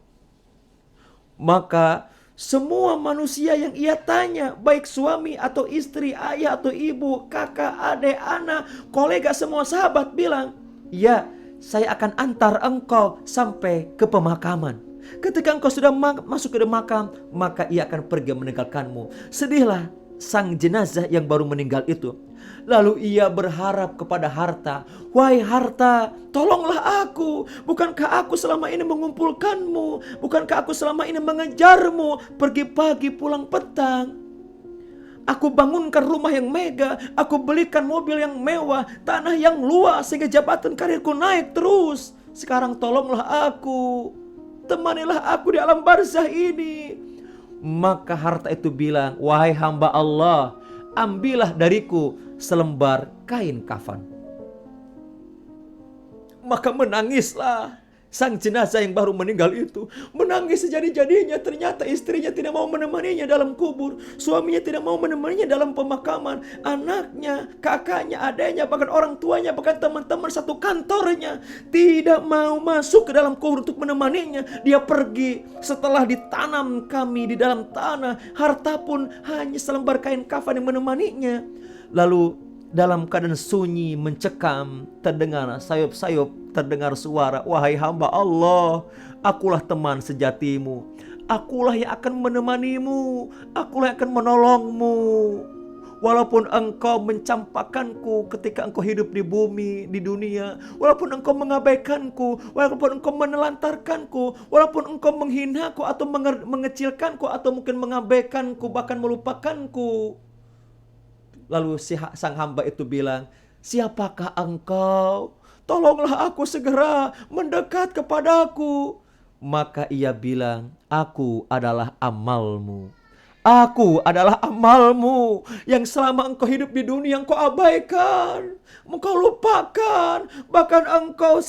Maka semua manusia yang ia tanya, baik suami atau istri, ayah atau ibu, kakak, adik, anak, kolega, semua sahabat bilang, ya, saya akan antar engkau sampai ke pemakaman. Ketika engkau sudah masuk ke makam, maka ia akan pergi meninggalkanmu. Sedihlah sang jenazah yang baru meninggal itu. Lalu ia berharap kepada harta, wahai harta, tolonglah aku. Bukankah aku selama ini mengumpulkanmu? Bukankah aku selama ini mengejarmu pergi pagi pulang petang? Aku bangunkan rumah yang megah, aku belikan mobil yang mewah, tanah yang luas sehingga jabatan karirku naik terus. Sekarang tolonglah aku, temanilah aku di alam barzah ini. Maka harta itu bilang, wahai hamba Allah, ambillah dariku selembar kain kafan. Maka menangislah sang jenazah yang baru meninggal itu. Menangis sejadi-jadinya. Ternyata istrinya tidak mau menemaninya dalam kubur. Suaminya tidak mau menemaninya dalam pemakaman. Anaknya, kakaknya, adanya, bahkan orang tuanya, bahkan teman-teman satu kantornya tidak mau masuk ke dalam kubur untuk menemaninya. Dia pergi setelah ditanam kami di dalam tanah. Harta pun hanya selembar kain kafan yang menemaninya. Lalu dalam keadaan sunyi mencekam, terdengar sayup-sayup, terdengar suara, wahai hamba Allah, akulah teman sejatimu, akulah yang akan menemanimu, akulah yang akan menolongmu. Walaupun engkau mencampakkanku ketika engkau hidup di bumi, di dunia, walaupun engkau mengabaikanku, walaupun engkau menelantarkanku, walaupun engkau menghinaku atau mengecilkanku atau mungkin mengabaikanku, bahkan melupakanku. Lalu sang hamba itu bilang, siapakah engkau? Tolonglah aku segera mendekat kepadaku. Maka ia bilang, aku adalah amalmu. Aku adalah amalmu yang selama engkau hidup di dunia engkau abaikan, engkau lupakan, bahkan engkau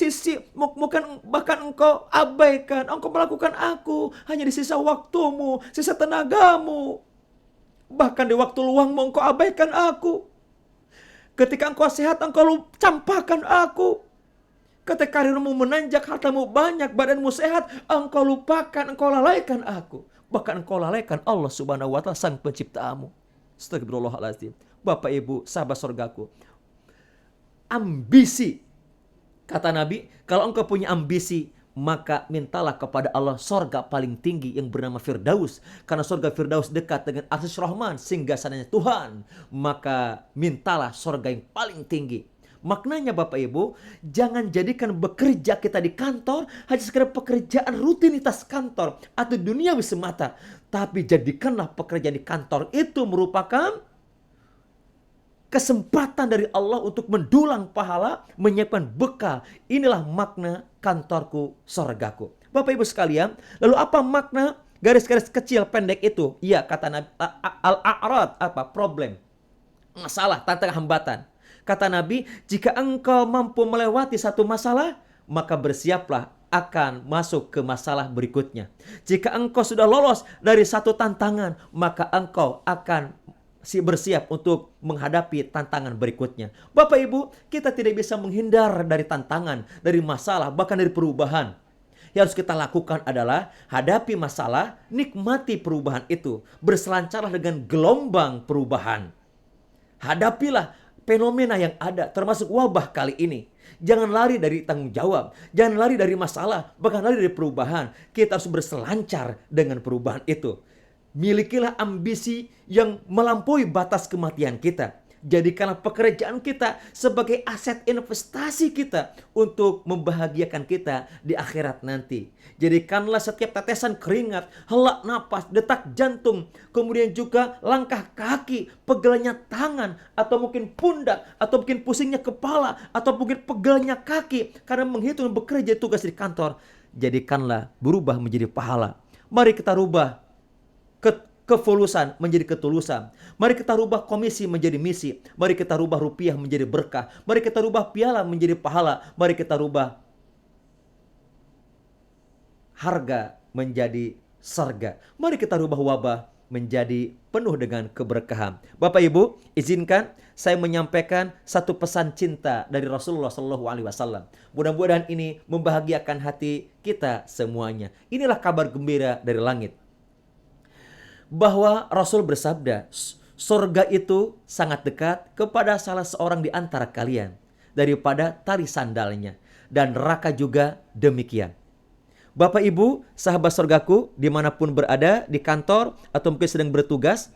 bahkan engkau abaikan, engkau melakukan aku hanya di sisa waktumu, sisa tenagamu. Bahkan di waktu luangmu engkau abaikan aku. Ketika engkau sehat engkau campakkan aku. Ketika karirmu menanjak, hartamu banyak, badanmu sehat, engkau lupakan, engkau lalaikan aku. Bahkan engkau lalaikan Allah subhanahu wa ta'ala, sang penciptamu. Astagfirullahaladzim. Bapak ibu sahabat surgaku, ambisi, kata Nabi, kalau engkau punya ambisi, maka mintalah kepada Allah sorga paling tinggi yang bernama Firdaus. Karena sorga Firdaus dekat dengan Arsy Rahman, singgasananya Tuhan. Maka mintalah sorga yang paling tinggi. Maknanya Bapak Ibu, jangan jadikan bekerja kita di kantor hanya sekedar pekerjaan rutinitas kantor atau duniawi semata. Tapi jadikanlah pekerjaan di kantor itu merupakan kesempatan dari Allah untuk mendulang pahala, menyiapkan bekal. Inilah makna kantorku, sorgaku. Bapak ibu sekalian, lalu apa makna garis-garis kecil pendek itu? Iya, kata Nabi, al-a'rad, apa? Problem, masalah, tantangan, hambatan. Kata Nabi, jika engkau mampu melewati satu masalah, maka bersiaplah akan masuk ke masalah berikutnya. Jika engkau sudah lolos dari satu tantangan, maka engkau akan bersiap untuk menghadapi tantangan berikutnya. Bapak Ibu, kita tidak bisa menghindar dari tantangan, dari masalah, bahkan dari perubahan. Yang harus kita lakukan adalah hadapi masalah, nikmati perubahan itu, berselancarlah dengan gelombang perubahan. Hadapilah fenomena yang ada, termasuk wabah kali ini. Jangan lari dari tanggung jawab, jangan lari dari masalah, bahkan lari dari perubahan. Kita harus berselancar dengan perubahan itu. Milikilah ambisi yang melampaui batas kematian kita. Jadikanlah pekerjaan kita sebagai aset investasi kita untuk membahagiakan kita di akhirat nanti. Jadikanlah setiap tetesan keringat, helak napas, detak jantung, kemudian juga langkah kaki, pegelnya tangan, atau mungkin pundak, atau mungkin pusingnya kepala, atau mungkin pegelnya kaki karena menghitung bekerja tugas di kantor. Jadikanlah berubah menjadi pahala. Mari kita rubah kefulusan menjadi ketulusan. Mari kita rubah komisi menjadi misi. Mari kita rubah rupiah menjadi berkah. Mari kita rubah piala menjadi pahala. Mari kita rubah harga menjadi surga. Mari kita rubah wabah menjadi penuh dengan keberkahan. Bapak Ibu, izinkan saya menyampaikan satu pesan cinta dari Rasulullah SAW. Mudah-mudahan ini membahagiakan hati kita semuanya. Inilah kabar gembira dari langit. Bahwa Rasul bersabda, surga itu sangat dekat kepada salah seorang di antara kalian daripada tali sandalnya. Dan neraka juga demikian. Bapak Ibu, sahabat surgaku, dimanapun berada, di kantor, atau mungkin sedang bertugas,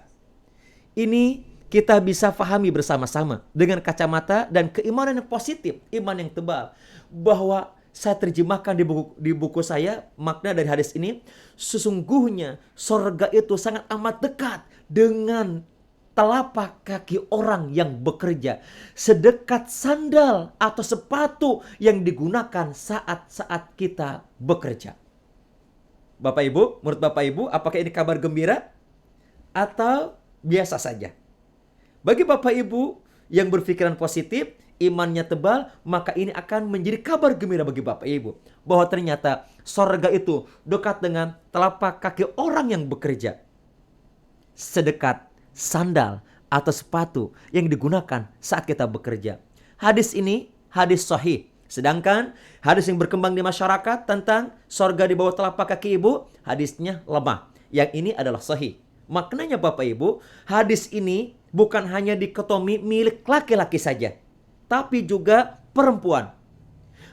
ini kita bisa pahami bersama-sama dengan kacamata dan keimanan yang positif, iman yang tebal. Bahwa saya terjemahkan di buku saya, makna dari hadis ini, sesungguhnya surga itu sangat amat dekat dengan telapak kaki orang yang bekerja, sedekat sandal atau sepatu yang digunakan saat-saat kita bekerja. Bapak Ibu, menurut Bapak Ibu, apakah ini kabar gembira atau biasa saja? Bagi Bapak Ibu yang berpikiran positif, imannya tebal, maka ini akan menjadi kabar gembira bagi Bapak Ibu, bahwa ternyata surga itu dekat dengan telapak kaki orang yang bekerja, sedekat sandal atau sepatu yang digunakan saat kita bekerja. Hadis ini hadis sahih. Sedangkan hadis yang berkembang di masyarakat tentang surga di bawah telapak kaki ibu, hadisnya lemah. Yang ini adalah sahih. Maknanya Bapak Ibu, hadis ini bukan hanya dikotomi milik laki-laki saja, tapi juga perempuan.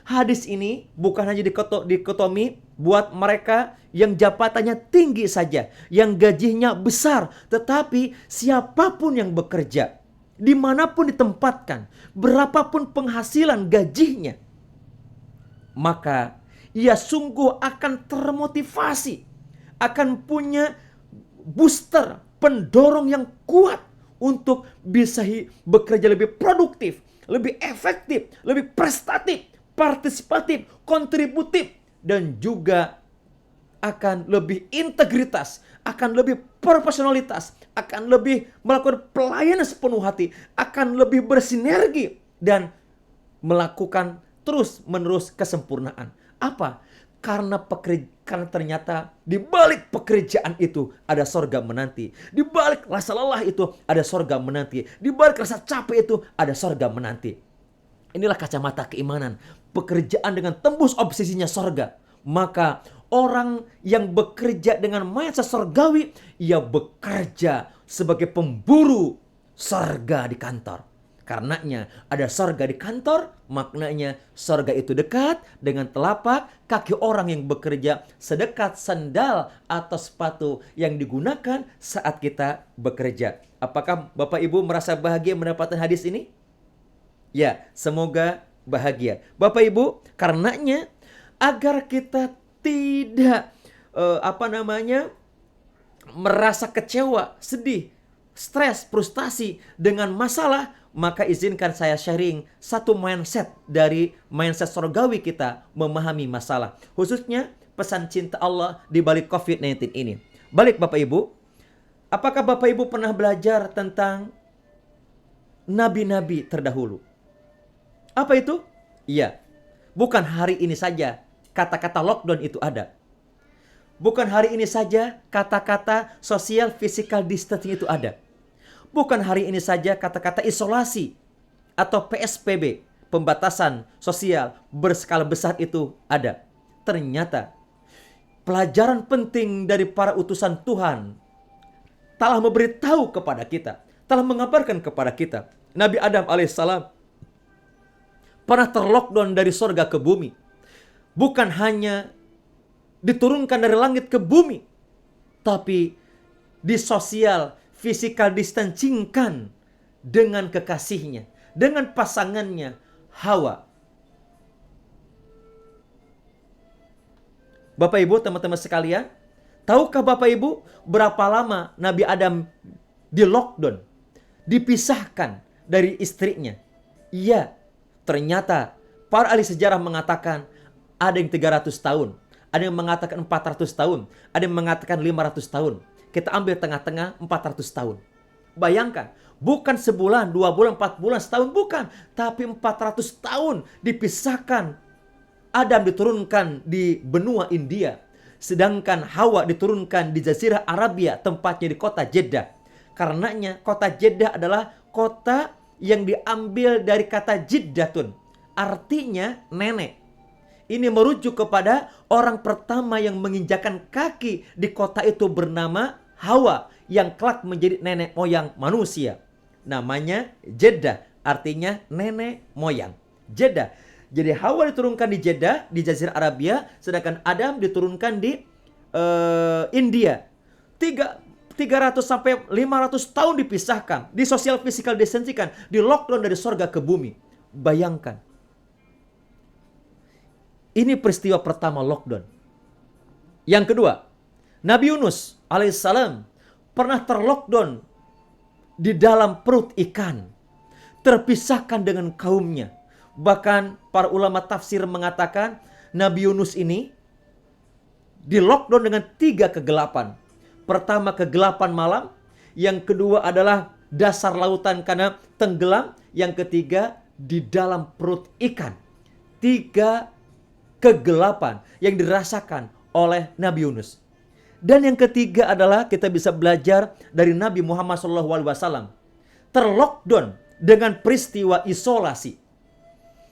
Hadis ini bukan hanya dikotomi buat mereka yang jabatannya tinggi saja, yang gajinya besar, tetapi siapapun yang bekerja, dimanapun ditempatkan, berapapun penghasilan gajinya, maka ia sungguh akan termotivasi, akan punya booster, pendorong yang kuat untuk bisa bekerja lebih produktif, lebih efektif, lebih prestatif, partisipatif, kontributif, dan juga akan lebih integritas, akan lebih profesionalitas, akan lebih melakukan pelayanan sepenuh hati, akan lebih bersinergi, dan melakukan terus-menerus kesempurnaan. Apa? Karena ternyata di balik pekerjaan itu ada sorga menanti. Di balik rasa lelah itu ada sorga menanti. Di balik rasa capek itu ada sorga menanti. Inilah kacamata keimanan. Pekerjaan dengan tembus obsesinya sorga. Maka orang yang bekerja dengan mindset sorgawi, ia bekerja sebagai pemburu sorga di kantor. Karenanya ada sorga di kantor, maknanya sorga itu dekat dengan telapak kaki orang yang bekerja, sedekat sandal atau sepatu yang digunakan saat kita bekerja. Apakah Bapak Ibu merasa bahagia mendapatkan hadis ini? Ya, semoga bahagia. Bapak Ibu, karenanya agar kita tidak merasa kecewa, sedih, stres, frustasi dengan masalah, maka izinkan saya sharing satu mindset dari mindset surgawi kita memahami masalah. Khususnya pesan cinta Allah di balik COVID-19 ini. Balik Bapak Ibu, apakah Bapak Ibu pernah belajar tentang nabi-nabi terdahulu? Apa itu? Iya, bukan hari ini saja kata-kata lockdown itu ada. Bukan hari ini saja kata-kata social physical distancing itu ada. Bukan hari ini saja kata-kata isolasi atau PSBB, pembatasan sosial berskala besar itu ada. Ternyata pelajaran penting dari para utusan Tuhan telah memberitahu kepada kita, telah mengabarkan kepada kita. Nabi Adam alaihissalam pernah terlockdown dari sorga ke bumi. Bukan hanya diturunkan dari langit ke bumi, tapi di sosial physical distancingkan dengan kekasihnya, dengan pasangannya Hawa. Bapak Ibu, teman-teman sekalian, tahukah Bapak Ibu berapa lama Nabi Adam di lockdown, dipisahkan dari istrinya? Iya, ternyata para ahli sejarah mengatakan ada yang 300 tahun, ada yang mengatakan 400 tahun, ada yang mengatakan 500 tahun. Kita ambil tengah-tengah 400 tahun. Bayangkan, bukan sebulan, 2 bulan, 4 bulan, setahun, bukan. Tapi 400 tahun dipisahkan. Adam diturunkan di benua India. sedangkan Hawa diturunkan di Jazirah Arabia, tempatnya di kota Jeddah. Karenanya kota Jeddah adalah kota yang diambil dari kata Jiddatun, artinya nenek. Ini merujuk kepada orang pertama yang menginjakan kaki di kota itu bernama Hawa, yang kelak menjadi nenek moyang manusia. Namanya Jeddah, artinya nenek moyang. Jeddah. Jadi Hawa diturunkan di Jeddah, di Jazirah Arabia, sedangkan Adam diturunkan di India. 300 sampai 500 tahun dipisahkan, di social physical distancing, di lockdown dari sorga ke bumi. Bayangkan. Ini peristiwa pertama lockdown. Yang kedua, Nabi Yunus alaihissalam pernah terlockdown di dalam perut ikan, terpisahkan dengan kaumnya. Bahkan para ulama tafsir mengatakan Nabi Yunus ini di lockdown dengan 3 kegelapan. Pertama, kegelapan malam. Yang kedua adalah dasar lautan karena tenggelam. Yang ketiga, di dalam perut ikan. 3 kegelapan yang dirasakan oleh Nabi Yunus. Dan yang ketiga adalah kita bisa belajar dari Nabi Muhammad SAW. Terlockdown dengan peristiwa isolasi,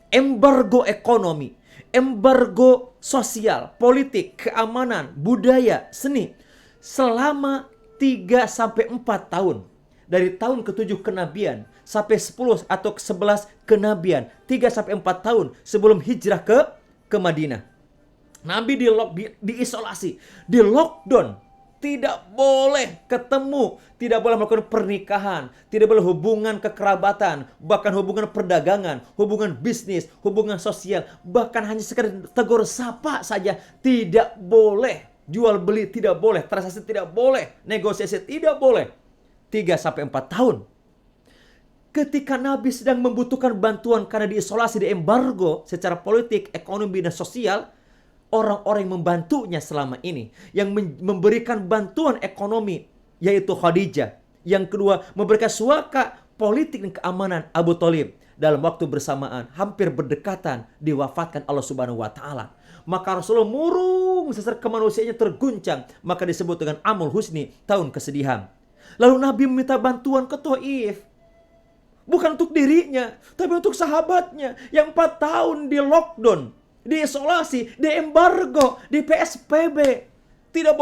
embargo ekonomi, embargo sosial, politik, keamanan, budaya, seni selama 3-4 tahun. Dari tahun ke-7 kenabian sampai 10 atau ke-11 kenabian, 3-4 tahun sebelum hijrah ke Madinah. Nabi diisolasi, di lockdown, tidak boleh ketemu, tidak boleh melakukan pernikahan, tidak boleh hubungan kekerabatan, bahkan hubungan perdagangan, hubungan bisnis, hubungan sosial, bahkan hanya sekedar tegur sapa saja tidak boleh. Jual beli tidak boleh, transaksi tidak boleh, negosiasi tidak boleh. 3-4 tahun. Ketika Nabi sedang membutuhkan bantuan karena diisolasi, di embargo secara politik, ekonomi, dan sosial, orang-orang yang membantunya selama ini, yang memberikan bantuan ekonomi, yaitu Khadijah. Yang kedua, memberikan suaka politik dan keamanan, Abu Thalib. Dalam waktu bersamaan, hampir berdekatan, diwafatkan Allah Subhanahu wa Ta'ala. Maka Rasulullah murung, sesar kemanusiaannya terguncang. Maka disebut dengan Amul Husni, tahun kesedihan. Lalu Nabi meminta bantuan ke Thaif. Bukan untuk dirinya, tapi untuk sahabatnya yang 4 tahun di lockdown, diisolasi, di embargo, di PSBB. Tidak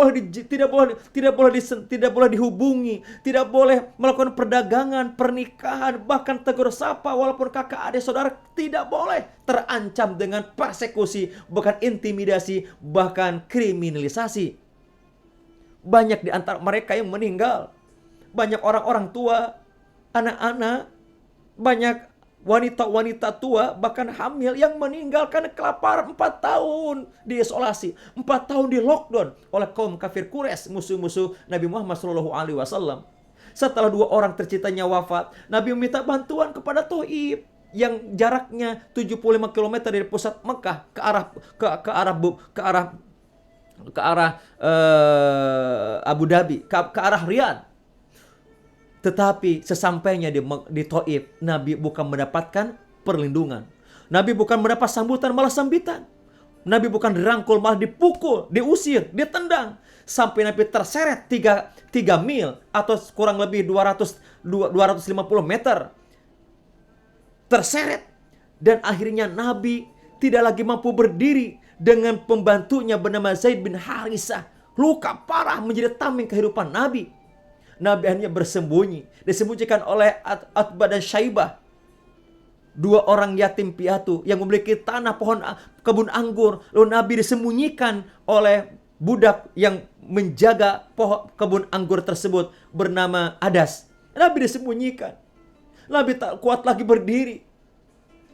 boleh dihubungi, tidak boleh melakukan perdagangan, pernikahan, bahkan tegur sapa walaupun kakak adik saudara tidak boleh. Terancam dengan persekusi, bahkan intimidasi, bahkan kriminalisasi. Banyak di antara mereka yang meninggal. Banyak orang-orang tua, anak-anak, banyak wanita-wanita tua, bahkan hamil yang meninggal karena kelaparan. 4 tahun diisolasi, 4 tahun di lockdown oleh kaum kafir Quraisy, musuh-musuh Nabi Muhammad SAW. Setelah 2 orang tercintanya wafat, Nabi meminta bantuan kepada Thaif yang jaraknya 75 km dari pusat Mekah ke arah Abu Dhabi, ke arah Riyadh. Tetapi sesampainya di Thaif, Nabi bukan mendapatkan perlindungan. Nabi bukan mendapat sambutan, malah sambitan. Nabi bukan dirangkul, malah dipukul, diusir, ditendang. Sampai Nabi terseret 3 mil atau kurang lebih 250 meter. Terseret. Dan akhirnya Nabi tidak lagi mampu berdiri dengan pembantunya bernama Zaid bin Harithah. Luka parah menjadi tameng kehidupan Nabi. Nabi akhirnya bersembunyi, disembunyikan oleh Utbah dan Syaibah, 2 orang yatim piatu yang memiliki tanah kebun anggur. Lalu Nabi disembunyikan oleh budak yang menjaga kebun anggur tersebut bernama Adas. Nabi disembunyikan. Nabi tak kuat lagi berdiri.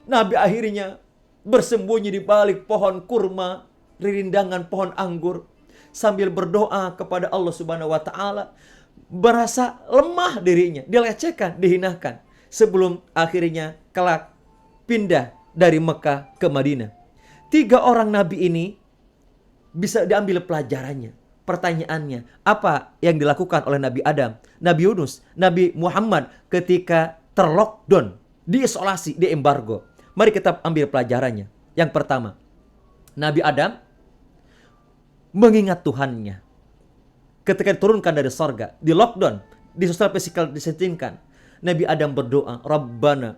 Nabi akhirnya bersembunyi di balik pohon kurma, rindingan pohon anggur, sambil berdoa kepada Allah Subhanahu wa Ta'ala. Berasa lemah dirinya, dilecehkan, dihinakan, sebelum akhirnya kelak pindah dari Mekah ke Madinah. 3 orang Nabi ini bisa diambil pelajarannya. Pertanyaannya, apa yang dilakukan oleh Nabi Adam, Nabi Yunus, Nabi Muhammad ketika terlockdown, diisolasi, di embargo? Mari kita ambil pelajarannya. Yang pertama, Nabi Adam mengingat Tuhannya. Ketika diturunkan dari sorga, di lockdown, di social physical distancing, Nabi Adam berdoa, Rabbana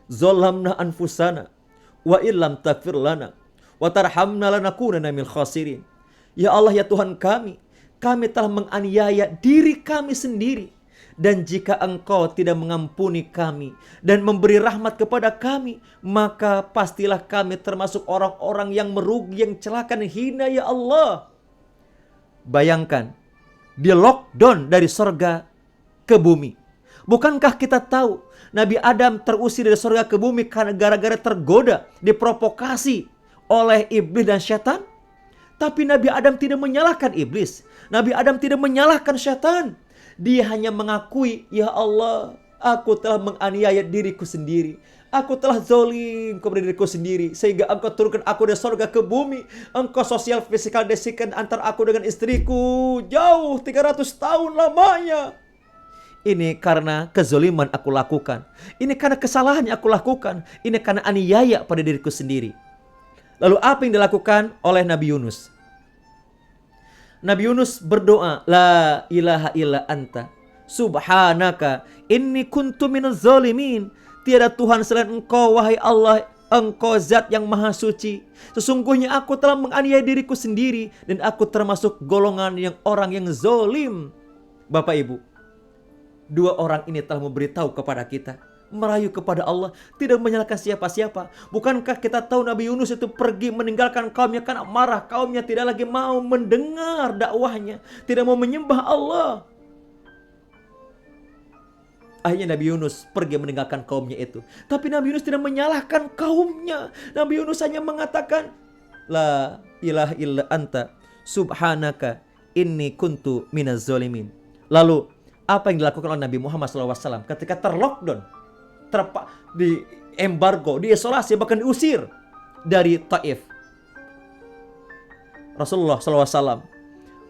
zolamna anfusana wa illam takfir lana wa tarhamna lanakunanna minal khasirin. Ya Allah, ya Tuhan kami telah menganiaya diri kami sendiri, dan jika Engkau tidak mengampuni kami dan memberi rahmat kepada kami, maka pastilah kami termasuk orang-orang yang merugi, yang celaka, hina ya Allah. Bayangkan, di lockdown dari sorga ke bumi. Bukankah kita tahu Nabi Adam terusir dari sorga ke bumi karena gara-gara tergoda, diprovokasi oleh iblis dan syaitan? Tapi Nabi Adam tidak menyalahkan iblis. Nabi Adam tidak menyalahkan syaitan. Dia hanya mengakui, ya Allah, aku telah menganiaya diriku sendiri. Aku telah zalim kepada diriku sendiri, sehingga Engkau turunkan aku dari sorga ke bumi. Engkau sosial physical distancing antara aku dengan istriku jauh 300 tahun lamanya. Ini karena kezaliman aku lakukan. Ini karena kesalahan yang aku lakukan. Ini karena aniaya pada diriku sendiri. Lalu apa yang dilakukan oleh Nabi Yunus? Nabi Yunus berdoa, La ilaha illa anta, subhanaka, inni kuntu minaz zalimin. Tiada Tuhan selain Engkau, wahai Allah, Engkau zat yang maha suci. Sesungguhnya aku telah menganiaya diriku sendiri, dan aku termasuk golongan yang orang yang zalim. Bapak Ibu, dua orang ini telah memberitahu kepada kita, merayu kepada Allah, tidak menyalahkan siapa-siapa. Bukankah kita tahu Nabi Yunus itu pergi meninggalkan kaumnya karena marah, kaumnya tidak lagi mau mendengar dakwahnya, tidak mau menyembah Allah. Akhirnya Nabi Yunus pergi meninggalkan kaumnya itu. Tapi Nabi Yunus tidak menyalahkan kaumnya. Nabi Yunus hanya mengatakan, La ilaha illa anta, subhanaka, inni kuntu minaz zalimin. Lalu apa yang dilakukan oleh Nabi Muhammad SAW ketika terlockdown, di embargo, diisolasi, bahkan diusir dari Taif? Rasulullah SAW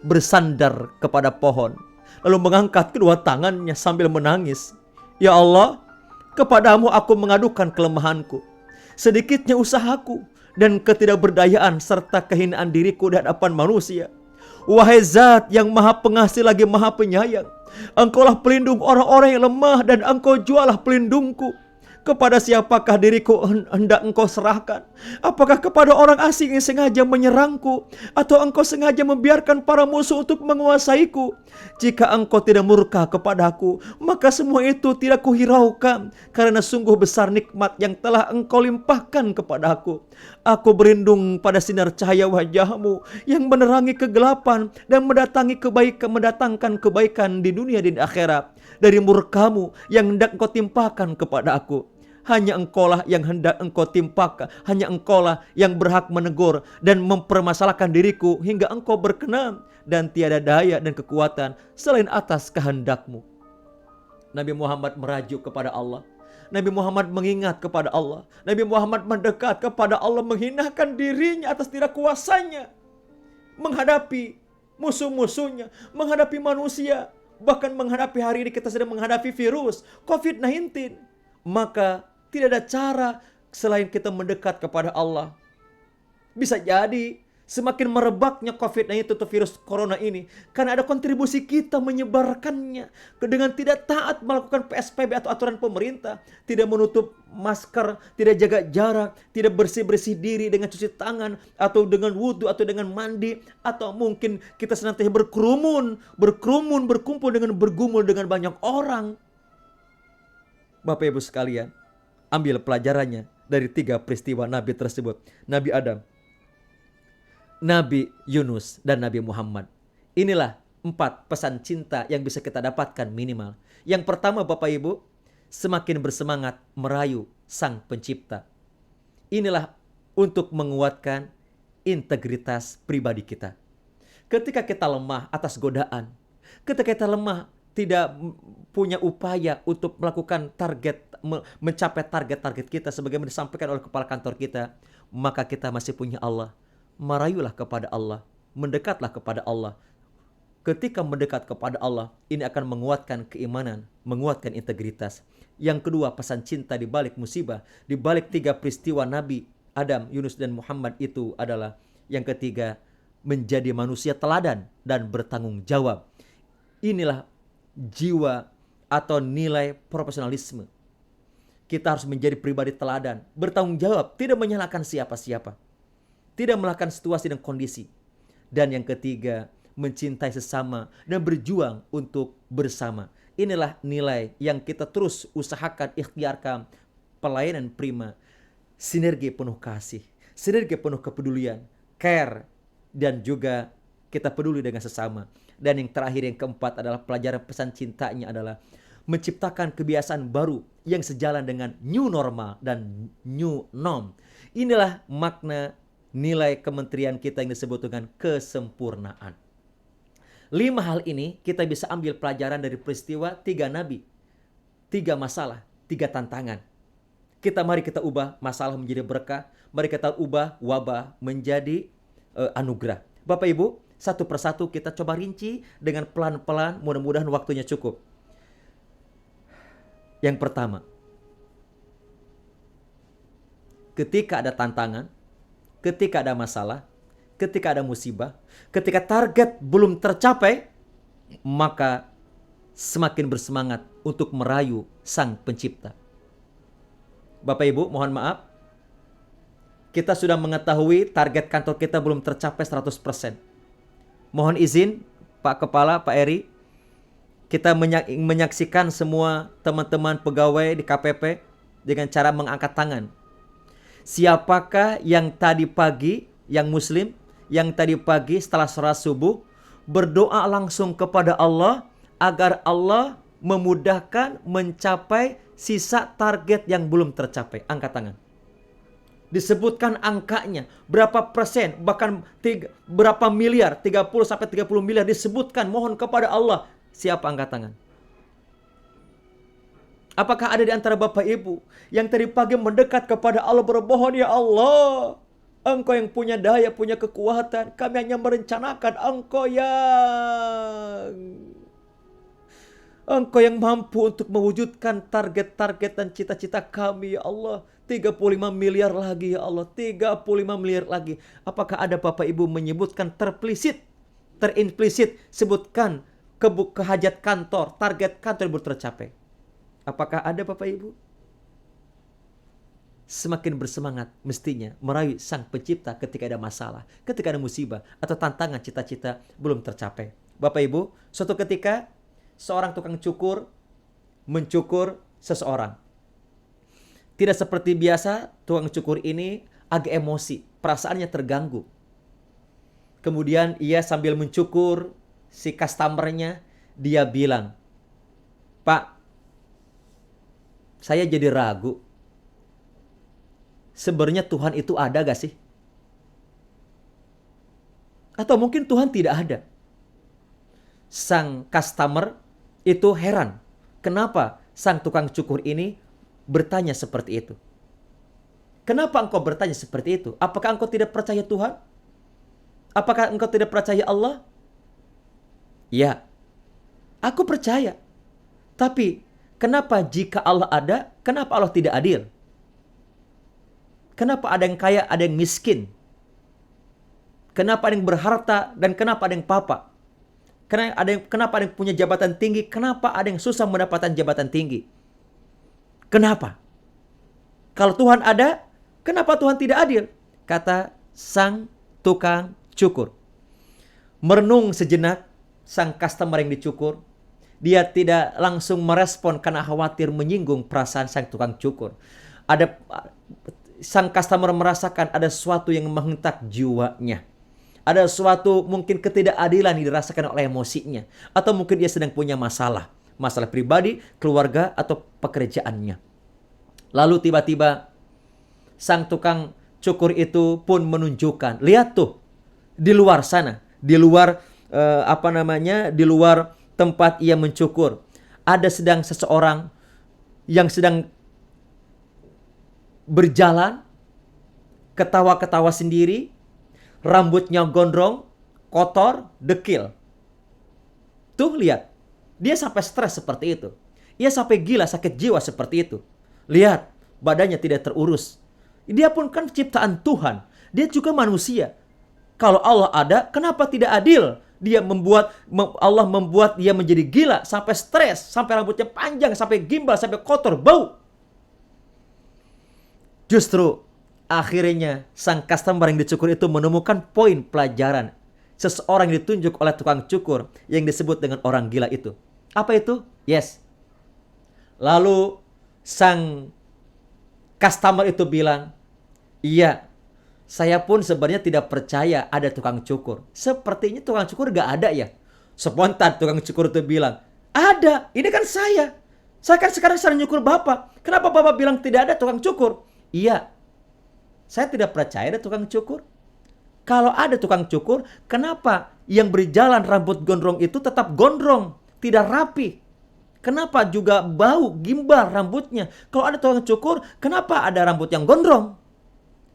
bersandar kepada pohon, lalu mengangkat kedua tangannya sambil menangis. Ya Allah, kepadamu aku mengadukan kelemahanku, sedikitnya usahaku, dan ketidakberdayaan serta kehinaan diriku di hadapan manusia. Wahai zat yang maha pengasih lagi maha penyayang, Engkaulah pelindung orang-orang yang lemah, dan Engkau jualah pelindungku. Kepada siapakah diriku hendak Engkau serahkan? Apakah kepada orang asing yang sengaja menyerangku, atau Engkau sengaja membiarkan para musuh untuk menguasaiku? Jika Engkau tidak murka kepadaku, maka semua itu tidak kuhiraukan, karena sungguh besar nikmat yang telah Engkau limpahkan kepadaku. Aku berlindung pada sinar cahaya wajah-Mu yang menerangi kegelapan dan mendatangkan kebaikan di dunia dan di akhirat, dari murka-Mu yang hendak Engkau timpakan kepada aku. Hanya Engkaulah yang hendak Engkau timpakan, hanya Engkaulah yang berhak menegur dan mempermasalahkan diriku hingga Engkau berkenan, dan tiada daya dan kekuatan selain atas kehendak-Mu. Nabi Muhammad merajuk kepada Allah. Nabi Muhammad mengingat kepada Allah. Nabi Muhammad mendekat kepada Allah, menghinakan dirinya atas tidak kuasanya menghadapi musuh-musuhnya, menghadapi manusia, bahkan menghadapi hari ini kita sedang menghadapi virus COVID-19. Maka tidak ada cara selain kita mendekat kepada Allah. Bisa jadi semakin merebaknya COVID-19 atau virus corona ini karena ada kontribusi kita menyebarkannya, dengan tidak taat melakukan PSBB atau aturan pemerintah, tidak menutup masker, tidak jaga jarak, tidak bersih-bersih diri dengan cuci tangan atau dengan wudhu atau dengan mandi, atau mungkin kita senantiasa berkumpul dengan bergumul dengan banyak orang. Bapak Ibu sekalian, ambil pelajarannya dari 3 peristiwa Nabi tersebut. Nabi Adam, Nabi Yunus, dan Nabi Muhammad. Inilah 4 pesan cinta yang bisa kita dapatkan minimal. Yang pertama Bapak Ibu, semakin bersemangat merayu Sang Pencipta. Inilah untuk menguatkan integritas pribadi kita. Ketika kita lemah atas godaan, ketika kita lemah tidak punya upaya untuk melakukan mencapai target-target kita sebagaimana disampaikan oleh kepala kantor kita, maka kita masih punya Allah. Merayulah kepada Allah, mendekatlah kepada Allah. Ketika mendekat kepada Allah, ini akan menguatkan keimanan, menguatkan integritas. Yang kedua, pesan cinta di balik musibah, di balik 3 peristiwa Nabi Adam, Yunus, dan Muhammad itu adalah yang ketiga, menjadi manusia teladan dan bertanggung jawab. Inilah jiwa atau nilai profesionalisme. Kita harus menjadi pribadi teladan, bertanggung jawab, tidak menyalahkan siapa-siapa, tidak menyalahkan situasi dan kondisi. Dan yang ketiga, mencintai sesama dan berjuang untuk bersama. Inilah nilai yang kita terus usahakan, ikhtiarkan. Pelayanan prima, sinergi penuh kasih, sinergi penuh kepedulian, care, dan juga kita peduli dengan sesama. Dan yang terakhir, yang keempat adalah pelajaran pesan cintanya adalah menciptakan kebiasaan baru yang sejalan dengan new normal dan new norm. Inilah makna nilai kementerian kita yang disebut dengan kesempurnaan. 5 hal ini kita bisa ambil pelajaran dari peristiwa 3 nabi, 3 masalah, 3 tantangan. Mari kita ubah masalah menjadi berkah, mari kita ubah wabah menjadi anugerah. Bapak Ibu, satu persatu kita coba rinci dengan pelan-pelan, mudah-mudahan waktunya cukup. Yang pertama, ketika ada tantangan, ketika ada masalah, ketika ada musibah, ketika target belum tercapai, maka semakin bersemangat untuk merayu Sang Pencipta. Bapak Ibu, mohon maaf, kita sudah mengetahui target kantor kita belum tercapai 100%. Mohon izin Pak Kepala, Pak Eri, kita menyaksikan semua teman-teman pegawai di KPP dengan cara mengangkat tangan. Siapakah yang tadi pagi, yang muslim, yang tadi pagi setelah sholat subuh berdoa langsung kepada Allah agar Allah memudahkan mencapai sisa target yang belum tercapai? Angkat tangan. Disebutkan angkanya, berapa persen, bahkan berapa miliar, 30-30 miliar disebutkan, mohon kepada Allah. Siapa angkat tangan? Apakah ada di antara Bapak Ibu yang tadi pagi mendekat kepada Allah bermohon, ya Allah, Engkau yang punya daya, punya kekuatan, kami hanya merencanakan, Engkau yang mampu untuk mewujudkan target-target dan cita-cita kami, ya Allah. 35 miliar lagi, ya Allah, 35 miliar lagi. Apakah ada Bapak Ibu menyebutkan terimplisit, sebutkan kehajat kantor, target kantor yang belum tercapai? Apakah ada Bapak Ibu? Semakin bersemangat mestinya merayu Sang Pencipta ketika ada masalah, ketika ada musibah atau tantangan cita-cita belum tercapai. Bapak Ibu, suatu ketika seorang tukang cukur mencukur seseorang. Tidak seperti biasa, tukang cukur ini agak emosi, perasaannya terganggu. Kemudian ia sambil mencukur si customernya, dia bilang, "Pak, saya jadi ragu. Sebenarnya Tuhan itu ada gak sih? Atau mungkin Tuhan tidak ada?" Sang customer itu heran. Kenapa sang tukang cukur ini bertanya seperti itu? Kenapa engkau bertanya seperti itu? Apakah engkau tidak percaya Tuhan? Apakah engkau tidak percaya Allah? Ya, aku percaya. Tapi kenapa jika Allah ada, kenapa Allah tidak adil? Kenapa ada yang kaya, ada yang miskin? Kenapa ada yang berharta dan kenapa ada yang papa? Kenapa ada yang punya jabatan tinggi, kenapa ada yang susah mendapatkan jabatan tinggi? Kenapa? Kalau Tuhan ada, kenapa Tuhan tidak adil? Kata sang tukang cukur. Merenung sejenak sang customer yang dicukur. Dia tidak langsung merespon karena khawatir menyinggung perasaan sang tukang cukur. Sang customer merasakan ada sesuatu yang menghentak jiwanya. Ada suatu mungkin ketidakadilan yang dirasakan oleh emosinya. Atau mungkin dia sedang punya masalah. Masalah pribadi, keluarga, atau pekerjaannya. Lalu tiba-tiba sang tukang cukur itu pun menunjukkan. Lihat tuh, di luar sana. Di luar, di luar tempat ia mencukur. Ada sedang seseorang yang sedang berjalan, ketawa-ketawa sendiri, rambutnya gondrong, kotor, dekil. Tuh lihat, dia sampai stres seperti itu. Ia sampai gila, sakit jiwa seperti itu. Lihat, badannya tidak terurus. Dia pun kan ciptaan Tuhan. Dia juga manusia. Kalau Allah ada, kenapa tidak adil? Allah membuat dia menjadi gila, sampai stres, sampai rambutnya panjang, sampai gimbal, sampai kotor, bau. Justru akhirnya sang customer yang dicukur itu menemukan poin pelajaran. Seseorang yang ditunjuk oleh tukang cukur yang disebut dengan orang gila itu. Apa itu? Yes. Lalu sang customer itu bilang, iya, saya pun sebenarnya tidak percaya ada tukang cukur. Sepertinya tukang cukur gak ada ya. Spontan tukang cukur itu bilang, ada, ini kan saya. Saya kan sekarang sedang nyukur Bapak. Kenapa Bapak bilang tidak ada tukang cukur? Iya, saya tidak percaya ada tukang cukur. Kalau ada tukang cukur, kenapa yang berjalan rambut gondrong itu tetap gondrong, tidak rapi? Kenapa juga bau, gimbal rambutnya? Kalau ada tukang cukur, kenapa ada rambut yang gondrong?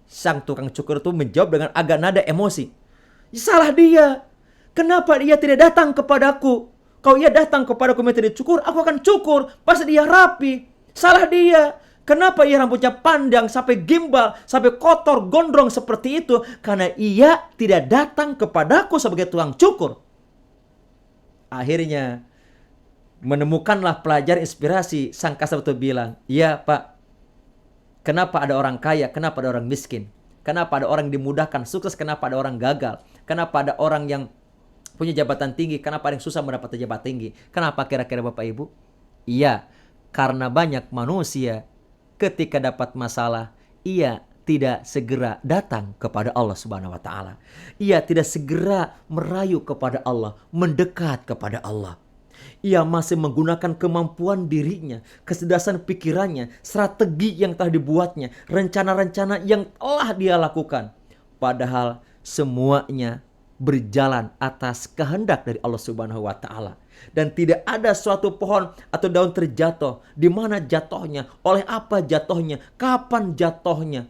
Sang tukang cukur itu menjawab dengan agak nada emosi. Salah dia. Kenapa dia tidak datang kepadaku? Kalau ia datang kepadaku minta dicukur, aku akan cukur. Pasti dia rapi. Salah dia. Kenapa ia rambutnya panjang sampai gimbal, sampai kotor, gondrong seperti itu? Karena ia tidak datang kepadaku sebagai tukang cukur. Akhirnya menemukanlah pelajar inspirasi. Sang kasab itu bilang, iya Pak. Kenapa ada orang kaya? Kenapa ada orang miskin? Kenapa ada orang dimudahkan sukses? Kenapa ada orang gagal? Kenapa ada orang yang punya jabatan tinggi? Kenapa ada yang susah mendapat jabatan tinggi? Kenapa kira-kira Bapak Ibu? Iya, karena banyak manusia ketika dapat masalah, ia tidak segera datang kepada Allah Subhanahu wa taala. Ia tidak segera merayu kepada Allah, mendekat kepada Allah. Ia masih menggunakan kemampuan dirinya, kecerdasan pikirannya, strategi yang telah dibuatnya, rencana-rencana yang telah dia lakukan. Padahal semuanya berjalan atas kehendak dari Allah Subhanahu wa taala. Dan tidak ada suatu pohon atau daun terjatuh, di mana jatuhnya, oleh apa jatuhnya, kapan jatuhnya,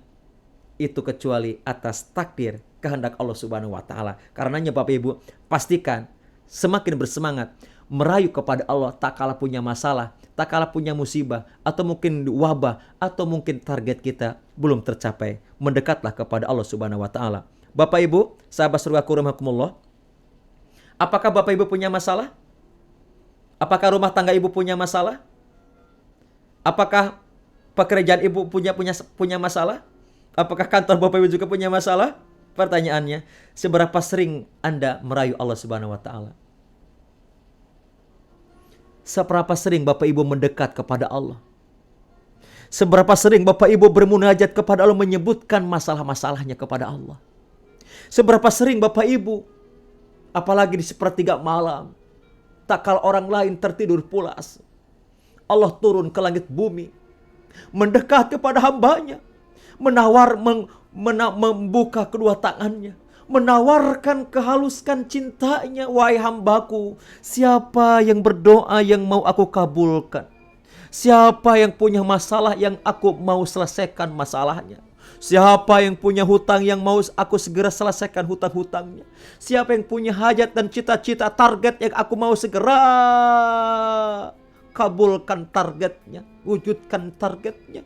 itu kecuali atas takdir kehendak Allah Subhanahu wa taala. Karenanya Bapak Ibu, pastikan semakin bersemangat merayu kepada Allah tak kala punya masalah, tak kala punya musibah, atau mungkin wabah, atau mungkin target kita belum tercapai. Mendekatlah kepada Allah Subhanahu wa taala. Bapak Ibu, sahabat surgaku rahimakumullah, apakah Bapak Ibu punya masalah? Apakah rumah tangga Ibu punya masalah? Apakah pekerjaan Ibu punya masalah? Apakah kantor Bapak Ibu juga punya masalah? Pertanyaannya, seberapa sering Anda merayu Allah Subhanahu wa taala? Seberapa sering Bapak Ibu mendekat kepada Allah? Seberapa sering Bapak Ibu bermunajat kepada Allah, menyebutkan masalah-masalahnya kepada Allah? Seberapa sering Bapak Ibu, apalagi di sepertiga malam, tak kala orang lain tertidur pulas, Allah turun ke langit bumi, mendekat kepada hambanya, membuka kedua tangannya, menawarkan kehaluskan cintanya. Wahai hambaku, siapa yang berdoa yang mau aku kabulkan? Siapa yang punya masalah yang aku mau selesaikan masalahnya? Siapa yang punya hutang yang mau aku segera selesaikan hutang-hutangnya? Siapa yang punya hajat dan cita-cita, target yang aku mau segera kabulkan targetnya, wujudkan targetnya?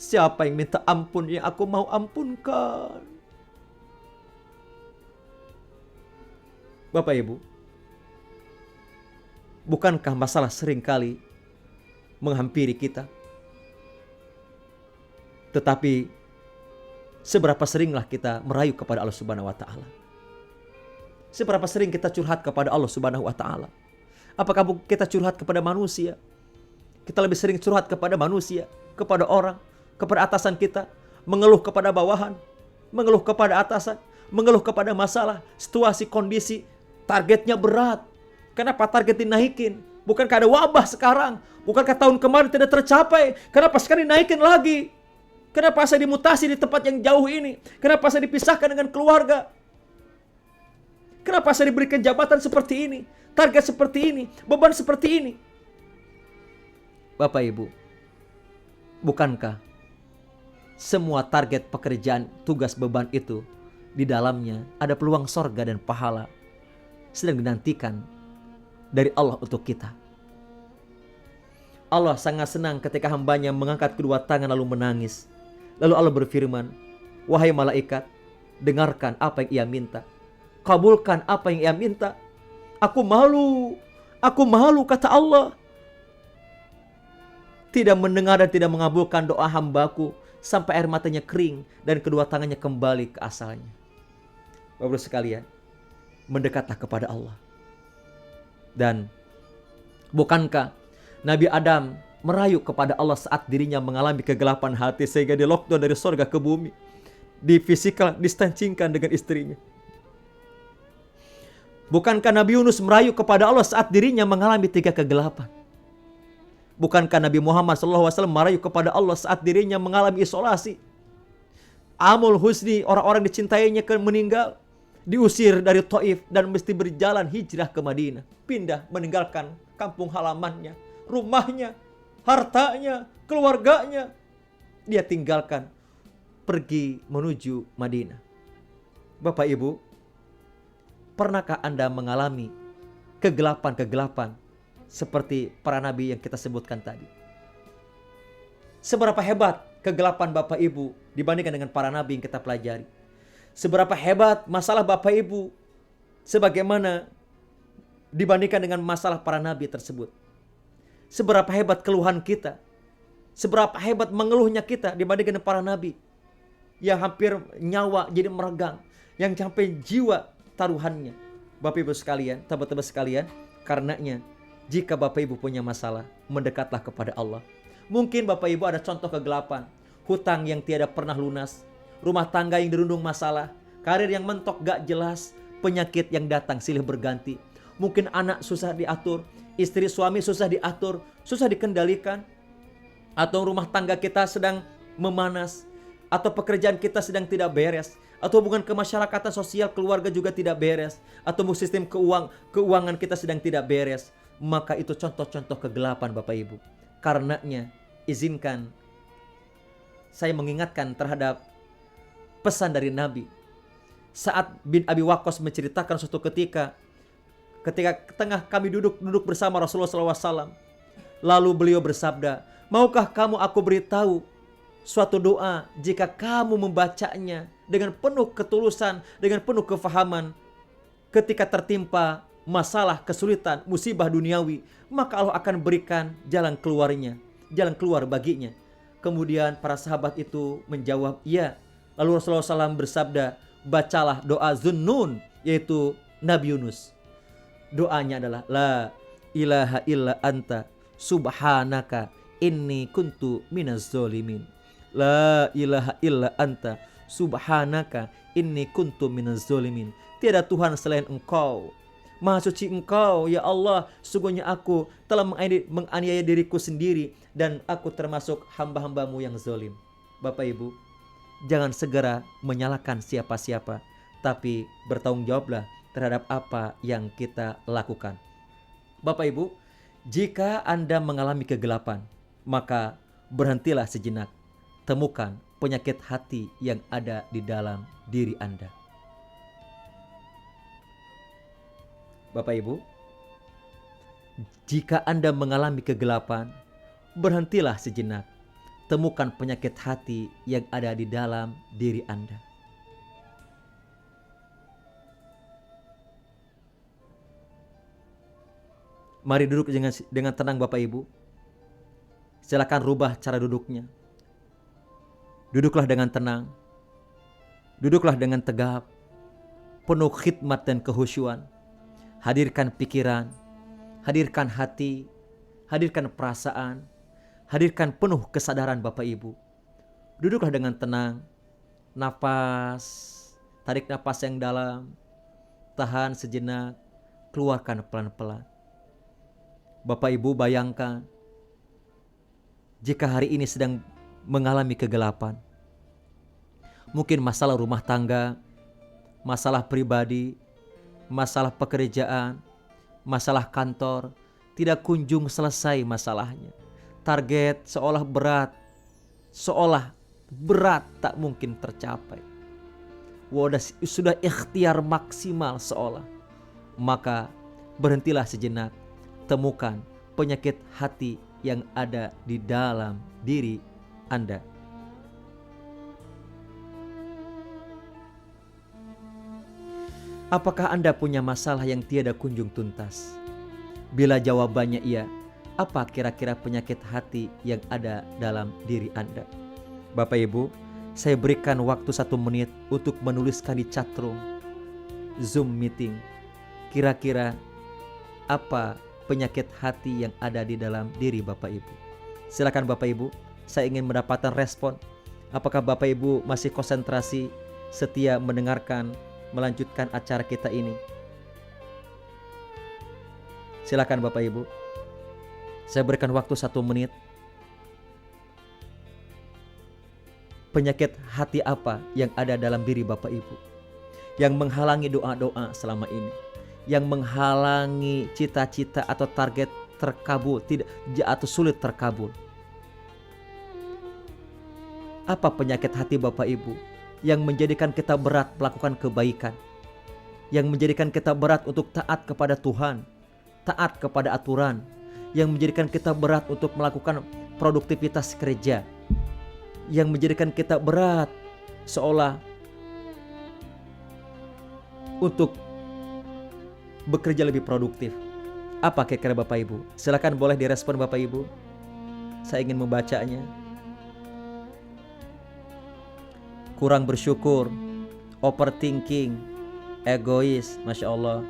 Siapa yang minta ampun yang aku mau ampunkan? Bapak Ibu, bukankah masalah seringkali menghampiri kita? Tetapi seberapa seringlah kita merayu kepada Allah Subhanahu wa taala? Seberapa sering kita curhat kepada Allah Subhanahu wa taala? Apakah kita curhat kepada manusia? Kita lebih sering curhat kepada manusia, kepada orang, kepada atasan kita, mengeluh kepada bawahan, mengeluh kepada atasan, mengeluh kepada masalah, situasi, kondisi. Targetnya berat. Kenapa target dinaikin? Bukankah ada wabah sekarang? Bukankah tahun kemarin tidak tercapai? Kenapa sekarang dinaikin lagi? Kenapa saya dimutasi di tempat yang jauh ini? Kenapa saya dipisahkan dengan keluarga? Kenapa saya diberikan jabatan seperti ini? Target seperti ini? Beban seperti ini? Bapak Ibu, bukankah semua target pekerjaan, tugas, beban itu di dalamnya ada peluang sorga dan pahala sedang dinantikan dari Allah untuk kita? Allah sangat senang ketika hambanya mengangkat kedua tangan lalu menangis. Lalu Allah berfirman, wahai malaikat, dengarkan apa yang ia minta, kabulkan apa yang ia minta. Aku malu kata Allah, tidak mendengar dan tidak mengabulkan doa hambaku sampai air matanya kering dan kedua tangannya kembali ke asalnya. Bapak sekalian, mendekatlah kepada Allah. Dan bukankah Nabi Adam merayu kepada Allah saat dirinya mengalami kegelapan hati sehingga di lockdown dari surga ke bumi, di physical distancingkan dengan istrinya? Bukankah Nabi Yunus merayu kepada Allah saat dirinya mengalami 3 kegelapan? Bukankah Nabi Muhammad SAW merayu kepada Allah saat dirinya mengalami isolasi? Amul Husni, orang-orang dicintainya meninggal, diusir dari Taif dan mesti berjalan hijrah ke Madinah, pindah meninggalkan kampung halamannya, rumahnya, hartanya, keluarganya. Dia tinggalkan, pergi menuju Madinah. Bapak Ibu, pernahkah Anda mengalami kegelapan-kegelapan seperti para nabi yang kita sebutkan tadi? Seberapa hebat kegelapan Bapak Ibu dibandingkan dengan para nabi yang kita pelajari? Seberapa hebat masalah Bapak Ibu sebagaimana dibandingkan dengan masalah para nabi tersebut? Seberapa hebat keluhan kita? Seberapa hebat mengeluhnya kita dibandingkan dengan para nabi yang hampir nyawa jadi meregang, yang sampai jiwa taruhannya. Bapak Ibu sekalian, teman-teman sekalian, karenanya jika Bapak Ibu punya masalah, mendekatlah kepada Allah. Mungkin Bapak Ibu ada contoh kegelapan, hutang yang tiada pernah lunas, rumah tangga yang dirundung masalah, karir yang mentok gak jelas, penyakit yang datang silih berganti. Mungkin anak susah diatur, istri suami susah diatur, susah dikendalikan, atau rumah tangga kita sedang memanas, atau pekerjaan kita sedang tidak beres, atau hubungan kemasyarakatan sosial keluarga juga tidak beres, atau sistem keuangan kita sedang tidak beres. Maka itu contoh-contoh kegelapan Bapak Ibu. Karenanya izinkan saya mengingatkan terhadap pesan dari Nabi. Saat bin Abi Waqqas menceritakan suatu ketika tengah kami duduk bersama Rasulullah SAW, lalu beliau bersabda, maukah kamu aku beritahu suatu doa, jika kamu membacanya dengan penuh ketulusan, dengan penuh kefahaman, ketika tertimpa masalah, kesulitan, musibah duniawi, maka Allah akan berikan jalan keluar baginya. Kemudian para sahabat itu menjawab, iya. Lalu Rasulullah SAW bersabda, bacalah doa Zunnun, yaitu Nabi Yunus. Doanya adalah, la ilaha illa anta subhanaka inni kuntu minaz zolimin. La ilaha illa anta subhanaka inni kuntu minaz zolimin. Tiada Tuhan selain Engkau, Maha suci Engkau ya Allah, sungguhnya aku telah menganiaya diriku sendiri dan aku termasuk hamba-hambamu yang zalim. Bapak Ibu, jangan segera menyalahkan siapa-siapa, tapi bertanggung jawablah terhadap apa yang kita lakukan. Bapak Ibu, jika Anda mengalami kegelapan, maka berhentilah sejenak. Temukan penyakit hati yang ada di dalam diri Anda. Bapak Ibu, jika Anda mengalami kegelapan, berhentilah sejenak. Temukan penyakit hati yang ada di dalam diri Anda. Mari duduk dengan tenang Bapak Ibu. Silakan rubah cara duduknya. Duduklah dengan tenang. Duduklah dengan tegap, penuh khidmat dan kehusyuan. Hadirkan pikiran, hadirkan hati, hadirkan perasaan, hadirkan penuh kesadaran Bapak Ibu. Duduklah dengan tenang. Napas, tarik napas yang dalam, tahan sejenak, keluarkan pelan-pelan. Bapak Ibu bayangkan, jika hari ini sedang mengalami kegelapan, mungkin masalah rumah tangga, masalah pribadi, masalah pekerjaan, masalah kantor, tidak kunjung selesai masalahnya. Target seolah berat tak mungkin tercapai. Sudah ikhtiar maksimal seolah. Maka berhentilah sejenak, temukan penyakit hati yang ada di dalam diri Anda. Apakah Anda punya masalah yang tiada kunjung tuntas? Bila jawabannya iya, apa kira-kira penyakit hati yang ada dalam diri Anda? Bapak Ibu, saya berikan waktu 1 menit untuk menuliskan di chatroom Zoom meeting. Kira-kira apa penyakit hati yang ada di dalam diri Bapak Ibu? Silakan Bapak Ibu, saya ingin mendapatkan respon. Apakah Bapak Ibu masih konsentrasi, setia mendengarkan, melanjutkan acara kita ini? Silakan Bapak Ibu. Saya berikan waktu 1 menit. Penyakit hati apa yang ada dalam diri Bapak Ibu, yang menghalangi doa-doa selama ini, yang menghalangi cita-cita atau target terkabul, tidak atau sulit terkabul? Apa penyakit hati Bapak Ibu yang menjadikan kita berat melakukan kebaikan, yang menjadikan kita berat untuk taat kepada Tuhan, taat kepada aturan, yang menjadikan kita berat untuk melakukan produktivitas kerja, yang menjadikan kita berat seolah untuk bekerja lebih produktif? Apa kira-kira Bapak Ibu? Silakan boleh direspon Bapak Ibu. Saya ingin membacanya. Kurang bersyukur, overthinking, egois, Masya Allah,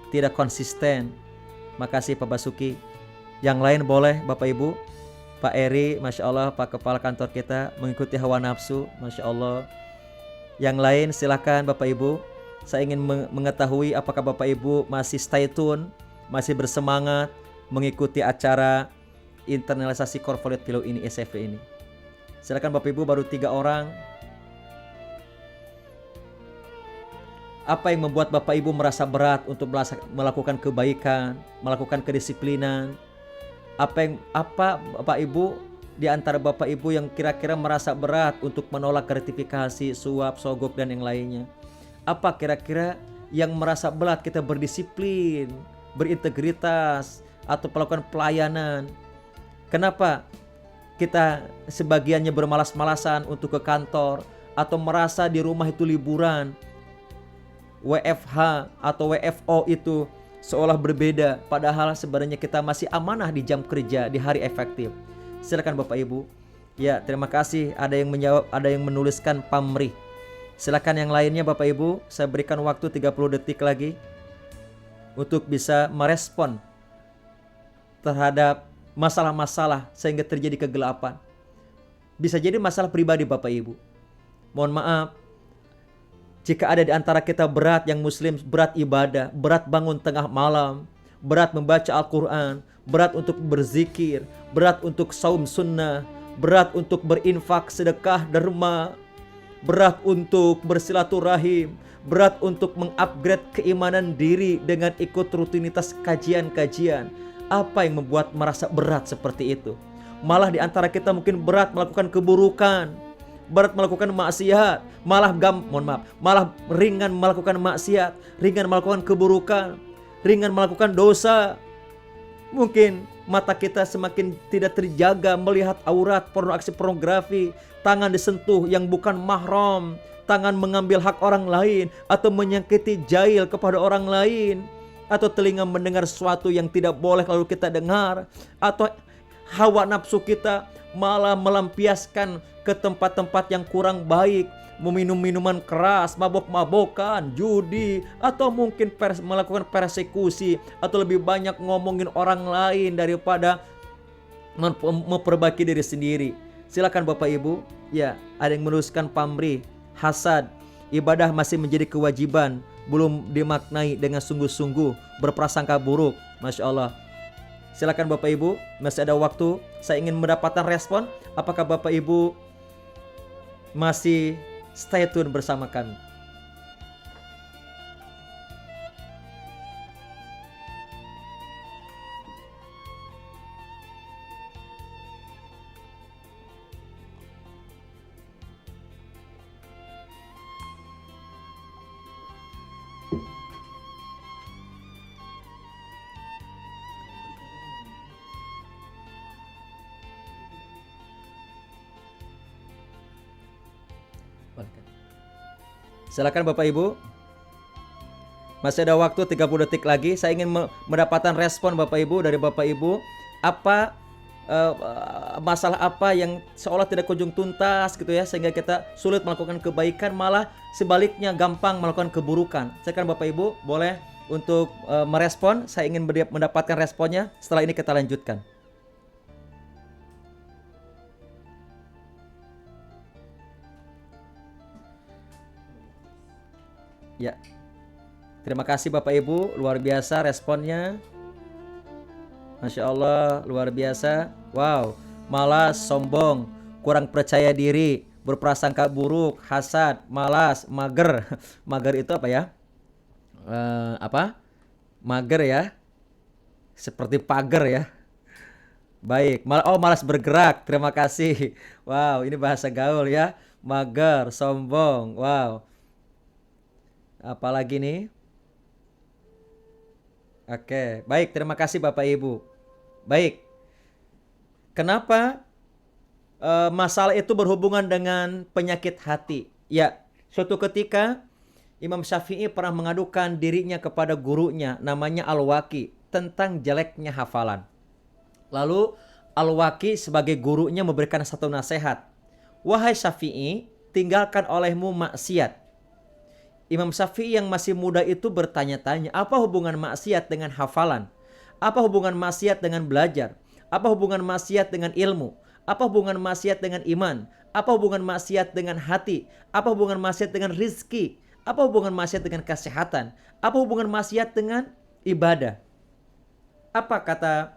tidak konsisten. Makasih Pak Basuki. Yang lain boleh Bapak Ibu. Pak Eri, Masya Allah, Pak Kepala Kantor kita, mengikuti hawa nafsu, Masya Allah. Yang lain silakan Bapak Ibu. Saya ingin mengetahui apakah Bapak Ibu masih stay tune, masih bersemangat mengikuti acara internalisasi corporate value ini, SFV ini. Silakan Bapak Ibu, baru 3 orang. Apa yang membuat Bapak Ibu merasa berat untuk melakukan kebaikan, melakukan kedisiplinan? Apa Bapak Ibu di antara Bapak Ibu yang kira-kira merasa berat untuk menolak gratifikasi, suap, sogok dan yang lainnya? Apa kira-kira yang merasa berat kita berdisiplin, berintegritas atau melakukan pelayanan? Kenapa kita sebagiannya bermalas-malasan untuk ke kantor atau merasa di rumah itu liburan? WFH atau WFO itu seolah berbeda, padahal sebenarnya kita masih amanah di jam kerja, di hari efektif. Silakan Bapak Ibu. Ya, terima kasih. Ada yang menjawab, ada yang menuliskan pamrih. Silakan yang lainnya Bapak Ibu. Saya berikan waktu 30 detik lagi untuk bisa merespon terhadap masalah-masalah sehingga terjadi kegelapan. Bisa jadi masalah pribadi Bapak Ibu. Mohon maaf jika ada di antara kita berat yang muslim, berat ibadah, berat bangun tengah malam, berat membaca Al-Quran, berat untuk berzikir, berat untuk saum sunnah, berat untuk berinfak, sedekah, derma, berat untuk bersilaturahim, berat untuk mengupgrade keimanan diri dengan ikut rutinitas kajian-kajian. Apa yang membuat merasa berat seperti itu? Malah di antara kita mungkin berat melakukan keburukan, berat melakukan maksiat, malah ringan melakukan maksiat, ringan melakukan keburukan, ringan melakukan dosa. Mungkin mata kita semakin tidak terjaga melihat aurat, pornografi, tangan disentuh yang bukan mahram, tangan mengambil hak orang lain atau menyakiti jahil kepada orang lain, atau telinga mendengar sesuatu yang tidak boleh lalu kita dengar, atau hawa nafsu kita malah melampiaskan ke tempat-tempat yang kurang baik, meminum minuman keras, mabok-mabokan, judi, atau mungkin melakukan persekusi, atau lebih banyak ngomongin orang lain daripada memperbaiki diri sendiri. Silakan Bapak Ibu. Ya, ada yang menuliskan pamrih, hasad, ibadah masih menjadi kewajiban, belum dimaknai dengan sungguh-sungguh, berprasangka buruk. Masya Allah. Silakan Bapak Ibu, masih ada waktu. Saya ingin mendapatkan respon. Apakah Bapak Ibu masih stay tune bersama kami? Silakan Bapak Ibu. Masih ada waktu 30 detik lagi. Saya ingin mendapatkan respon Bapak Ibu dari Bapak Ibu. Apa masalah apa yang seolah tidak kunjung tuntas gitu ya, sehingga kita sulit melakukan kebaikan, malah sebaliknya gampang melakukan keburukan. Sekarang Bapak Ibu boleh untuk merespon. Saya ingin mendapatkan responnya. Setelah ini kita lanjutkan. Ya, terima kasih Bapak Ibu, luar biasa responnya. Masya Allah, luar biasa. Wow, malas, sombong, kurang percaya diri, berprasangka buruk, hasad, malas, mager. Mager itu apa ya? Mager ya, seperti pagar ya. Baik, malas bergerak. Terima kasih. Wow, ini bahasa gaul ya. Mager, sombong. Wow. Apalagi nih? Oke, baik, terima kasih Bapak Ibu. Baik. Kenapa masalah itu berhubungan dengan penyakit hati? Ya, suatu ketika Imam Syafi'i pernah mengadukan dirinya kepada gurunya namanya Al-Waqi tentang jeleknya hafalan. Lalu Al-Waqi sebagai gurunya memberikan satu nasihat. Wahai Syafi'i, tinggalkan olehmu maksiat. Imam Syafi'i yang masih muda itu bertanya-tanya, apa hubungan maksiat dengan hafalan? Apa hubungan maksiat dengan belajar? Apa hubungan maksiat dengan ilmu? Apa hubungan maksiat dengan iman? Apa hubungan maksiat dengan hati? Apa hubungan maksiat dengan rizki? Apa hubungan maksiat dengan kesehatan? Apa hubungan maksiat dengan ibadah? Apa kata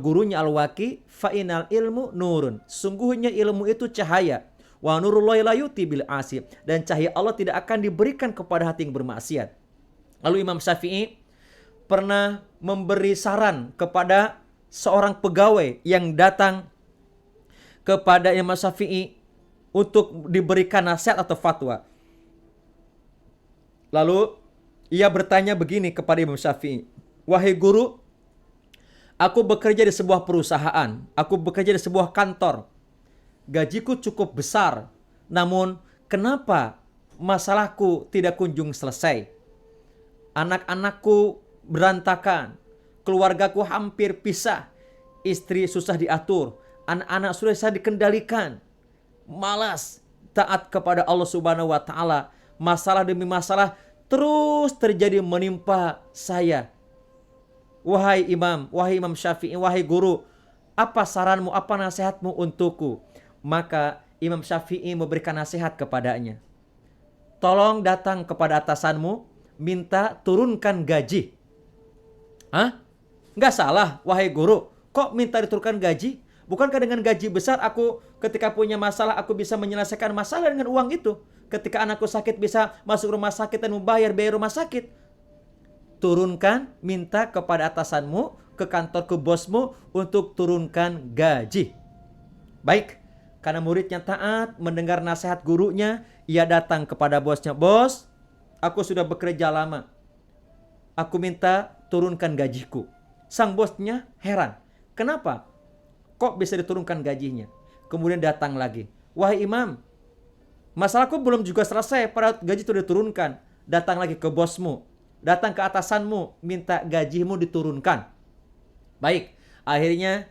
gurunya Al-Waqi? Fa'inal ilmu nurun. Sungguhnya ilmu itu cahaya. Wa nurullahi la yuti bil asib, dan cahaya Allah tidak akan diberikan kepada hati yang bermaksiat. Lalu Imam Syafi'i pernah memberi saran kepada seorang pegawai yang datang kepada Imam Syafi'i untuk diberikan nasihat atau fatwa. Lalu ia bertanya begini kepada Imam Syafi'i, wahai guru, aku bekerja di sebuah perusahaan, aku bekerja di sebuah kantor. Gajiku cukup besar, namun kenapa masalahku tidak kunjung selesai? Anak-anakku berantakan, keluargaku hampir pisah, istri susah diatur, anak-anak sudah bisa dikendalikan, malas taat kepada Allah Subhanahu wa Ta'ala. Masalah demi masalah terus terjadi menimpa saya. Wahai Imam Syafi'i, wahai guru, apa saranmu, apa nasihatmu untukku? Maka Imam Syafi'i memberikan nasihat kepadanya. Tolong datang kepada atasanmu, minta turunkan gaji. Hah? Nggak salah, wahai guru. Kok minta diturunkan gaji? Bukankah dengan gaji besar aku ketika punya masalah aku bisa menyelesaikan masalah dengan uang itu? Ketika anakku sakit bisa masuk rumah sakit dan membayar biaya rumah sakit. Turunkan, minta kepada atasanmu, ke kantor, ke bosmu untuk turunkan gaji. Baik. Karena muridnya taat, mendengar nasihat gurunya, ia datang kepada bosnya. Bos, aku sudah bekerja lama. Aku minta turunkan gajiku. Sang bosnya heran. Kenapa? Kok bisa diturunkan gajinya? Kemudian datang lagi. Wahai Imam, masalahku belum juga selesai, padahal gaji itu diturunkan. Datang lagi ke bosmu. Datang ke atasanmu, minta gajimu diturunkan. Baik, akhirnya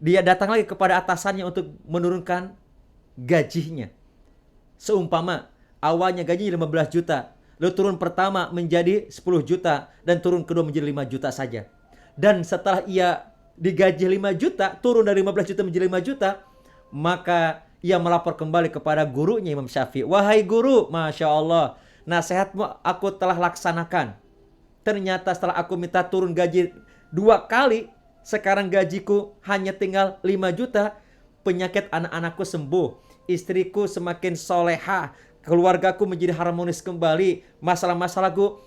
dia datang lagi kepada atasannya untuk menurunkan gajinya. Seumpama awalnya gajinya 15 juta, lalu turun pertama menjadi 10 juta, dan turun kedua menjadi 5 juta saja. Dan setelah ia digaji 5 juta, turun dari 15 juta menjadi 5 juta, maka ia melapor kembali kepada gurunya Imam Syafi'i. Wahai guru, Masya Allah, nasihatmu aku telah laksanakan. Ternyata setelah aku minta turun gaji 2 kali, sekarang gajiku hanya tinggal 5 juta. Penyakit anak-anakku sembuh, istriku semakin soleha, keluargaku menjadi harmonis kembali, masalah-masalahku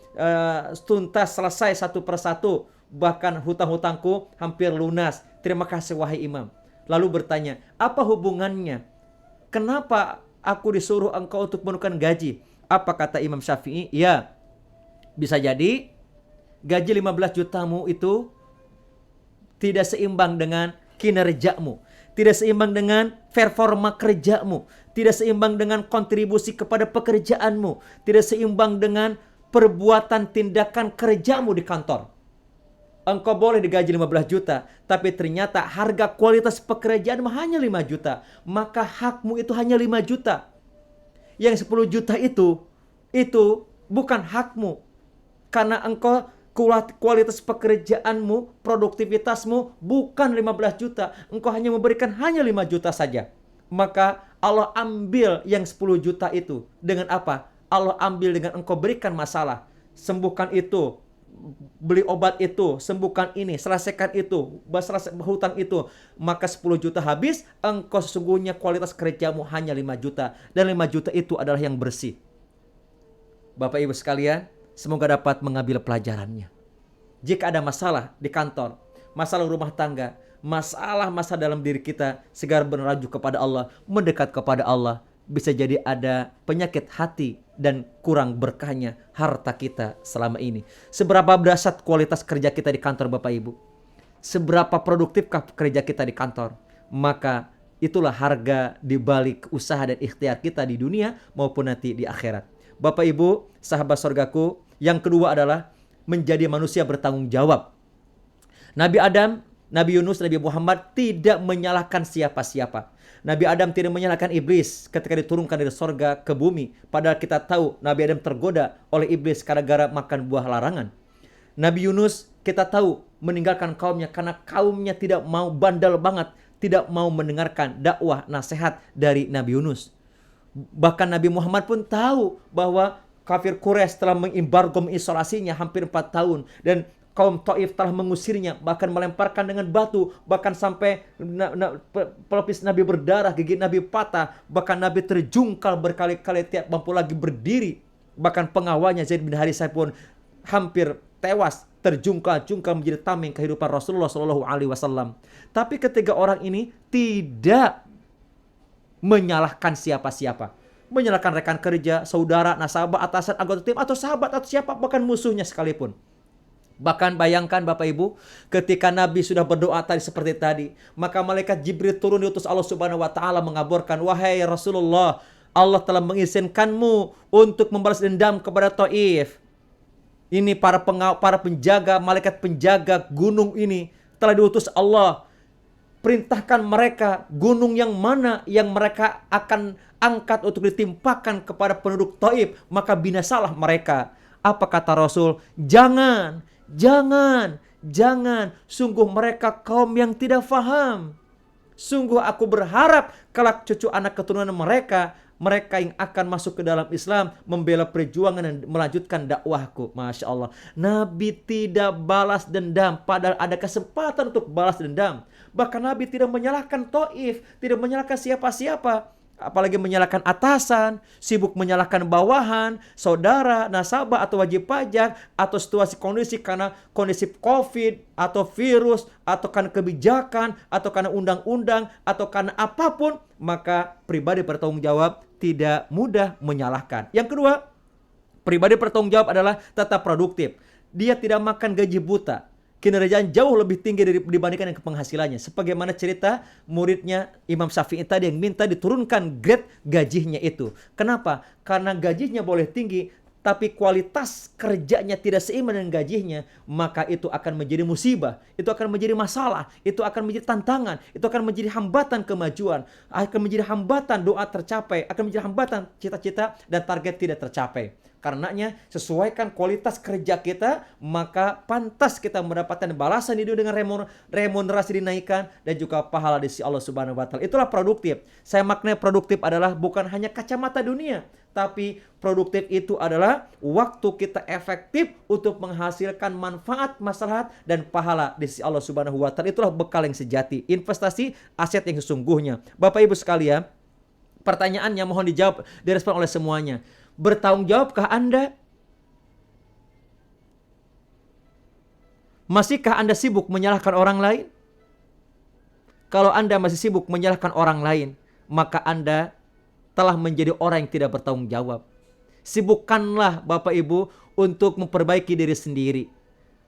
tuntas selesai satu persatu, bahkan hutang-hutangku hampir lunas. Terima kasih wahai Imam. Lalu bertanya, apa hubungannya? Kenapa aku disuruh engkau untuk menurunkan gaji? Apa kata Imam Syafi'i? Ya, bisa jadi gaji 15 jutamu itu tidak seimbang dengan kinerjamu, tidak seimbang dengan performa kerjamu, tidak seimbang dengan kontribusi kepada pekerjaanmu, tidak seimbang dengan perbuatan tindakan kerjamu di kantor. Engkau boleh digaji 15 juta, tapi ternyata harga kualitas pekerjaanmu hanya 5 juta. Maka hakmu itu hanya 5 juta. Yang 10 juta itu bukan hakmu. Karena engkau kualitas pekerjaanmu, produktivitasmu bukan 15 juta. Engkau hanya memberikan hanya 5 juta saja. Maka Allah ambil yang 10 juta itu. Dengan apa? Allah ambil dengan engkau berikan masalah. Sembuhkan itu. Beli obat itu, sembuhkan ini, selesaikan itu, hutang itu. Maka 10 juta habis, engkau sesungguhnya kualitas kerjamu hanya 5 juta. Dan 5 juta itu adalah yang bersih. Bapak Ibu sekalian, semoga dapat mengambil pelajarannya. Jika ada masalah di kantor, masalah rumah tangga, masalah dalam diri kita, segera beraju kepada Allah, mendekat kepada Allah. Bisa jadi ada penyakit hati dan kurang berkahnya harta kita selama ini. Seberapa dahsyat kualitas kerja kita di kantor Bapak Ibu? Seberapa produktifkah kerja kita di kantor? Maka itulah harga di balik usaha dan ikhtiar kita di dunia maupun nanti di akhirat. Bapak Ibu, sahabat surgaku, yang kedua adalah menjadi manusia bertanggung jawab. Nabi Adam, Nabi Yunus, Nabi Muhammad tidak menyalahkan siapa-siapa. Nabi Adam tidak menyalahkan iblis ketika diturunkan dari sorga ke bumi. Padahal kita tahu Nabi Adam tergoda oleh iblis gara-gara makan buah larangan. Nabi Yunus kita tahu meninggalkan kaumnya karena kaumnya tidak mau, bandel banget, tidak mau mendengarkan dakwah nasihat dari Nabi Yunus. Bahkan Nabi Muhammad pun tahu bahwa kafir Quraisy telah mengembargo, mengisolasinya hampir 4 tahun. Dan kaum Taif telah mengusirnya, bahkan melemparkan dengan batu, bahkan sampai pelipis Nabi berdarah, gigi Nabi patah, bahkan Nabi terjungkal berkali-kali tiap mampu lagi berdiri. Bahkan pengawalnya Zaid bin Harithah pun hampir tewas, terjungkal-jungkal menjadi tameng kehidupan Rasulullah SAW. Tapi ketiga orang ini tidak menyalahkan siapa-siapa. Menyalahkan rekan kerja, saudara, nasabah, atasan, anggota tim, atau sahabat, atau siapa, bahkan musuhnya sekalipun. Bahkan bayangkan Bapak Ibu, ketika Nabi sudah berdoa tadi seperti tadi, maka malaikat Jibril turun diutus Allah Subhanahu wa taala mengabarkan, "Wahai Rasulullah, Allah telah mengizinkanmu untuk membalas dendam kepada Taif." Ini para penjaga, malaikat penjaga gunung ini telah diutus Allah. Perintahkan mereka gunung yang mana yang mereka akan angkat untuk ditimpakan kepada penduduk Taif, maka binasalah mereka. Apa kata Rasul? Jangan. Sungguh mereka kaum yang tidak faham. Sungguh aku berharap kelak cucu anak keturunan mereka yang akan masuk ke dalam Islam, membela perjuangan dan melanjutkan dakwahku. Masya Allah. Nabi tidak balas dendam, padahal ada kesempatan untuk balas dendam. Bahkan Nabi tidak menyalahkan Taif, tidak menyalahkan siapa-siapa. Apalagi menyalahkan atasan, sibuk menyalahkan bawahan, saudara, nasabah atau wajib pajak, atau situasi kondisi karena kondisi COVID, atau virus, atau karena kebijakan, atau karena undang-undang, atau karena apapun, maka pribadi bertanggung jawab tidak mudah menyalahkan. Yang kedua, pribadi bertanggung jawab adalah tetap produktif. Dia tidak makan gaji buta. Kinerjanya jauh lebih tinggi dibandingkan dengan penghasilannya. Sebagaimana cerita muridnya Imam Syafi'i tadi yang minta diturunkan grade gajinya itu. Kenapa? Karena gajinya boleh tinggi, tapi kualitas kerjanya tidak seimbang dengan gajinya, maka itu akan menjadi musibah, itu akan menjadi masalah, itu akan menjadi tantangan, itu akan menjadi hambatan kemajuan, akan menjadi hambatan doa tercapai, akan menjadi hambatan cita-cita dan target tidak tercapai. Karenanya sesuaikan kualitas kerja kita, maka pantas kita mendapatkan balasan di dunia dengan remunerasi dinaikkan dan juga pahala di sisi Allah Subhanahu wa taala. Itulah produktif. Saya maknanya produktif adalah bukan hanya kacamata dunia, tapi produktif itu adalah waktu kita efektif untuk menghasilkan manfaat, maslahat dan pahala di sisi Allah Subhanahu wa taala. Itulah bekal yang sejati, investasi aset yang sesungguhnya. Bapak Ibu sekalian, pertanyaannya mohon dijawab, direspon oleh semuanya. Bertanggung jawabkah Anda? Masihkah Anda sibuk menyalahkan orang lain? Kalau Anda masih sibuk menyalahkan orang lain, maka Anda telah menjadi orang yang tidak bertanggung jawab. Sibukkanlah Bapak Ibu untuk memperbaiki diri sendiri.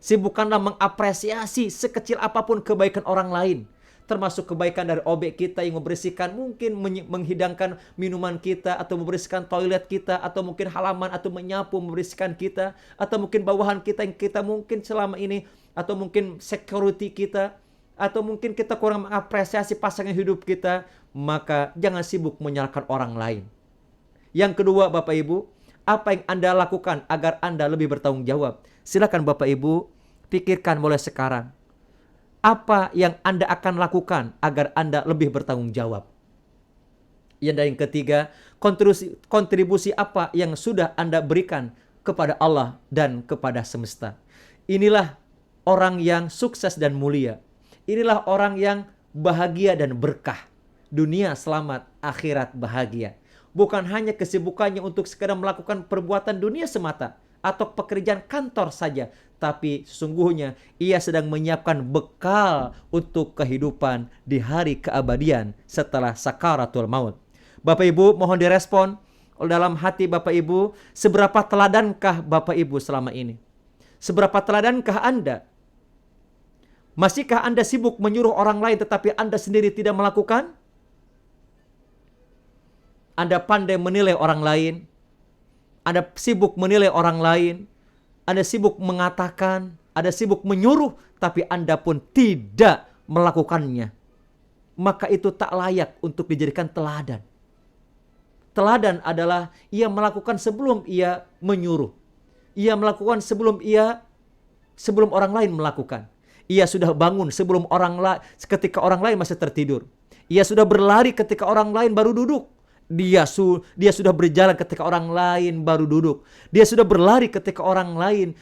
Sibukkanlah mengapresiasi sekecil apapun kebaikan orang lain. termasuk kebaikan dari objek kita yang membersihkan, mungkin menghidangkan minuman kita, atau membersihkan toilet kita, atau mungkin halaman, atau menyapu, membersihkan kita, atau mungkin bawahan kita yang kita mungkin selama ini, atau mungkin security kita, atau mungkin kita kurang mengapresiasi pasangan hidup kita, maka jangan sibuk menyalahkan orang lain. Yang kedua, Bapak Ibu, apa yang Anda lakukan agar Anda lebih bertanggung jawab? Silakan Bapak Ibu, pikirkan mulai sekarang. Apa yang Anda akan lakukan agar Anda lebih bertanggung jawab? Yang ketiga, kontribusi apa yang sudah Anda berikan kepada Allah dan kepada semesta? Inilah orang yang sukses dan mulia. Inilah orang yang bahagia dan berkah. Dunia selamat, akhirat bahagia. Bukan hanya kesibukannya untuk sekedar melakukan perbuatan dunia semata atau pekerjaan kantor saja, tapi sesungguhnya ia sedang menyiapkan bekal untuk kehidupan di hari keabadian setelah sakaratul maut. Bapak Ibu, mohon direspon dalam hati Bapak Ibu, seberapa teladankah Bapak Ibu selama ini? Seberapa teladankah Anda? Masihkah Anda sibuk menyuruh orang lain tetapi Anda sendiri tidak melakukan? Anda pandai menilai orang lain, Anda sibuk menilai orang lain, Anda sibuk mengatakan, Anda sibuk menyuruh, tapi Anda pun tidak melakukannya. Maka itu tak layak untuk dijadikan teladan. Teladan adalah ia melakukan sebelum ia menyuruh. Ia melakukan sebelum orang lain melakukan. Ia sudah bangun sebelum ketika orang lain masih tertidur. Ia sudah berlari ketika orang lain baru duduk. Dia sudah berjalan ketika orang lain baru duduk. Dia sudah berlari ketika orang lain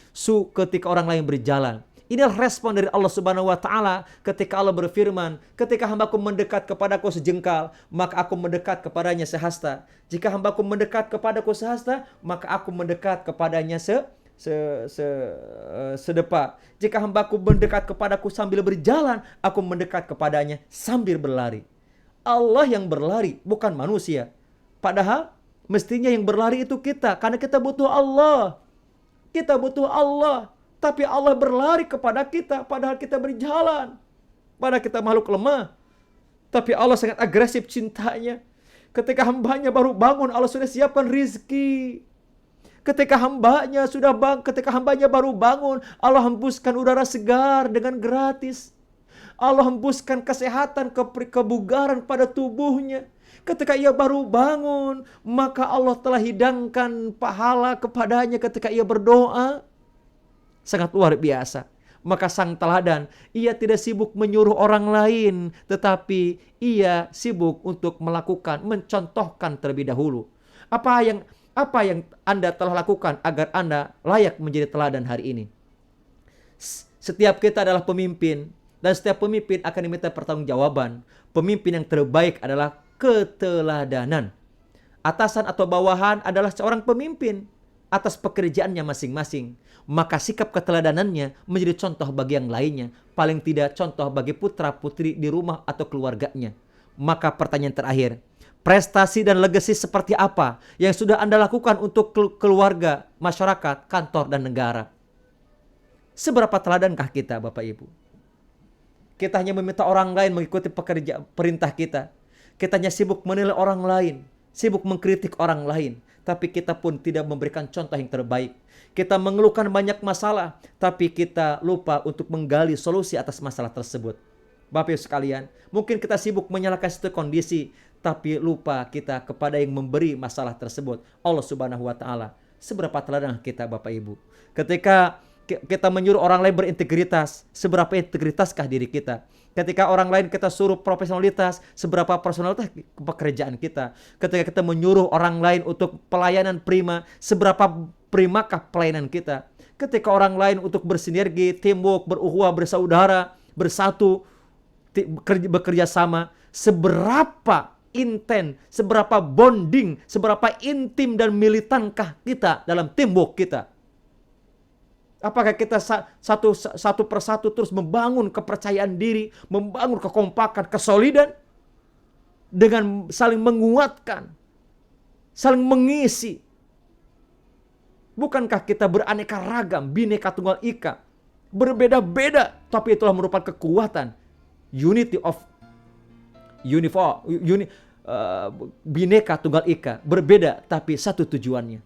berjalan. Inilah respon dari Allah Subhanahu wa taala ketika Allah berfirman, "Ketika hambaku mendekat kepadaku sejengkal, maka aku mendekat kepadanya sehasta. Jika hambaku mendekat kepadaku sehasta, maka aku mendekat kepadanya sedepa. Jika hambaku mendekat kepadaku sambil berjalan, aku mendekat kepadanya sambil berlari." Allah yang berlari, bukan manusia. Padahal mestinya yang berlari itu kita, karena kita butuh Allah. Kita butuh Allah. Tapi Allah berlari kepada kita, padahal kita berjalan. Padahal kita makhluk lemah. Tapi Allah sangat agresif cintanya. Ketika hambanya baru bangun, Allah sudah siapkan rizki. Ketika hambanya baru bangun, Allah hembuskan udara segar dengan gratis. Allah hembuskan kesehatan, kebugaran pada tubuhnya. Ketika ia baru bangun, maka Allah telah hidangkan pahala kepadanya ketika ia berdoa. Sangat luar biasa. Maka sang teladan, ia tidak sibuk menyuruh orang lain, tetapi ia sibuk untuk mencontohkan terlebih dahulu. Apa yang Anda telah lakukan agar Anda layak menjadi teladan hari ini? Setiap kita adalah pemimpin. Dan setiap pemimpin akan diminta pertanggungjawaban. Pemimpin yang terbaik adalah keteladanan. Atasan atau bawahan adalah seorang pemimpin atas pekerjaannya masing-masing. Maka sikap keteladanannya menjadi contoh bagi yang lainnya. Paling tidak contoh bagi putra-putri di rumah atau keluarganya. Maka pertanyaan terakhir, prestasi dan legasi seperti apa yang sudah Anda lakukan untuk keluarga, masyarakat, kantor, dan negara? Seberapa teladankah kita, Bapak Ibu? Kita hanya meminta orang lain mengikuti perintah kita. Kita hanya sibuk menilai orang lain, sibuk mengkritik orang lain. Tapi kita pun tidak memberikan contoh yang terbaik. Kita mengeluhkan banyak masalah, tapi kita lupa untuk menggali solusi atas masalah tersebut. Bapak Ibu sekalian, mungkin kita sibuk menyalahkan satu kondisi, tapi lupa kita kepada yang memberi masalah tersebut, Allah Subhanahu wa taala. Seberapa teladan kita, Bapak Ibu? Ketika kita menyuruh orang lain berintegritas, seberapa integritaskah diri kita? Ketika orang lain kita suruh profesionalitas, seberapa profesionalitas pekerjaan kita? Ketika kita menyuruh orang lain untuk pelayanan prima, seberapa primakah pelayanan kita? Ketika orang lain untuk bersinergi, teamwork, beruhuwah, bersaudara, bersatu, bekerja sama, seberapa intens, seberapa bonding, seberapa intim dan militankah kita dalam teamwork kita? Apakah kita satu persatu terus membangun kepercayaan diri, membangun kekompakan, kesolidan, dengan saling menguatkan, saling mengisi? Bukankah kita beraneka ragam, bineka tunggal ika, berbeda-beda, tapi itulah merupakan kekuatan, unity of Bineka Tunggal Ika, berbeda tapi satu tujuannya.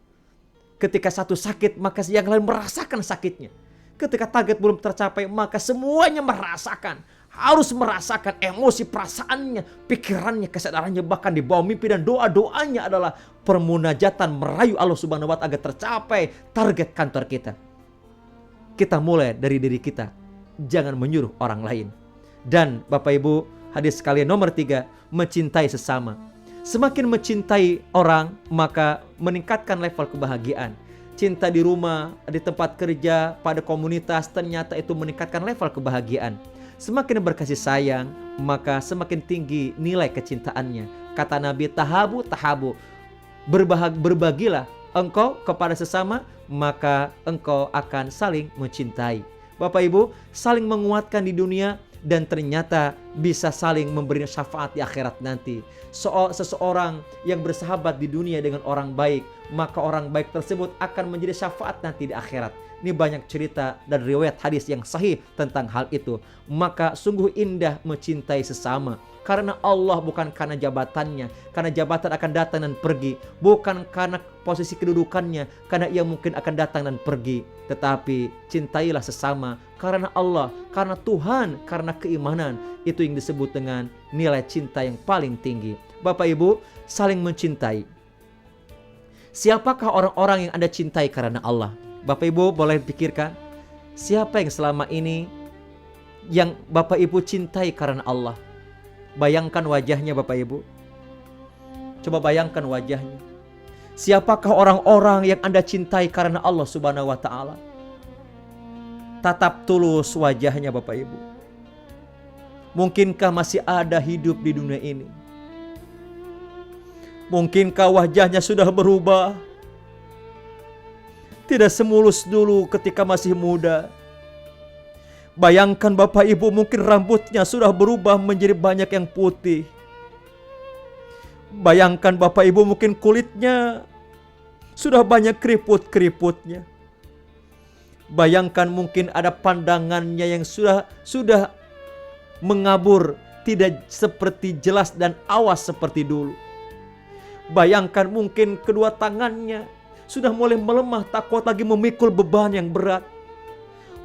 Ketika satu sakit, maka yang lain merasakan sakitnya. Ketika target belum tercapai, maka semuanya merasakan. Harus merasakan emosi, perasaannya, pikirannya, kesadarannya. Bahkan di bawah mimpi dan doa-doanya adalah permunajatan merayu Allah Subhanahu wa Ta'ala agar tercapai target kantor kita. Kita mulai dari diri kita. Jangan menyuruh orang lain. Dan Bapak Ibu, hadis sekalian nomor 3, mencintai sesama. Semakin mencintai orang, maka meningkatkan level kebahagiaan. Cinta di rumah, di tempat kerja, pada komunitas, ternyata itu meningkatkan level kebahagiaan. Semakin berkasih sayang, maka semakin tinggi nilai kecintaannya. Kata Nabi, tahabu, tahabu. Berbagilah engkau kepada sesama, maka engkau akan saling mencintai. Bapak Ibu, saling menguatkan di dunia, dan ternyata bisa saling memberi syafaat di akhirat nanti. Seseorang yang bersahabat di dunia dengan orang baik, maka orang baik tersebut akan menjadi syafaat nanti di akhirat. Ini banyak cerita dan riwayat hadis yang sahih tentang hal itu. Maka sungguh indah mencintai sesama. Karena Allah, bukan karena jabatannya. Karena jabatan akan datang dan pergi. Bukan karena posisi kedudukannya. Karena ia mungkin akan datang dan pergi. Tetapi cintailah sesama. Karena Allah, karena Tuhan, karena keimanan. Itu yang disebut dengan nilai cinta yang paling tinggi. Bapak Ibu, saling mencintai. Siapakah orang-orang yang Anda cintai karena Allah? Bapak Ibu boleh pikirkan, siapa yang selama ini yang Bapak Ibu cintai karena Allah? Bayangkan wajahnya Bapak Ibu. Coba bayangkan wajahnya. Siapakah orang-orang yang Anda cintai karena Allah Subhanahu wa Ta'ala? Tatap tulus wajahnya Bapak Ibu. Mungkinkah masih ada hidup di dunia ini? Mungkinkah wajahnya sudah berubah? Tidak semulus dulu ketika masih muda. Bayangkan Bapak Ibu, mungkin rambutnya sudah berubah menjadi banyak yang putih. Bayangkan Bapak Ibu, mungkin kulitnya sudah banyak keriput-keriputnya. Bayangkan mungkin ada pandangannya yang sudah mengabur, tidak seperti jelas dan awas seperti dulu. Bayangkan mungkin kedua tangannya sudah mulai melemah, tak kuat lagi memikul beban yang berat.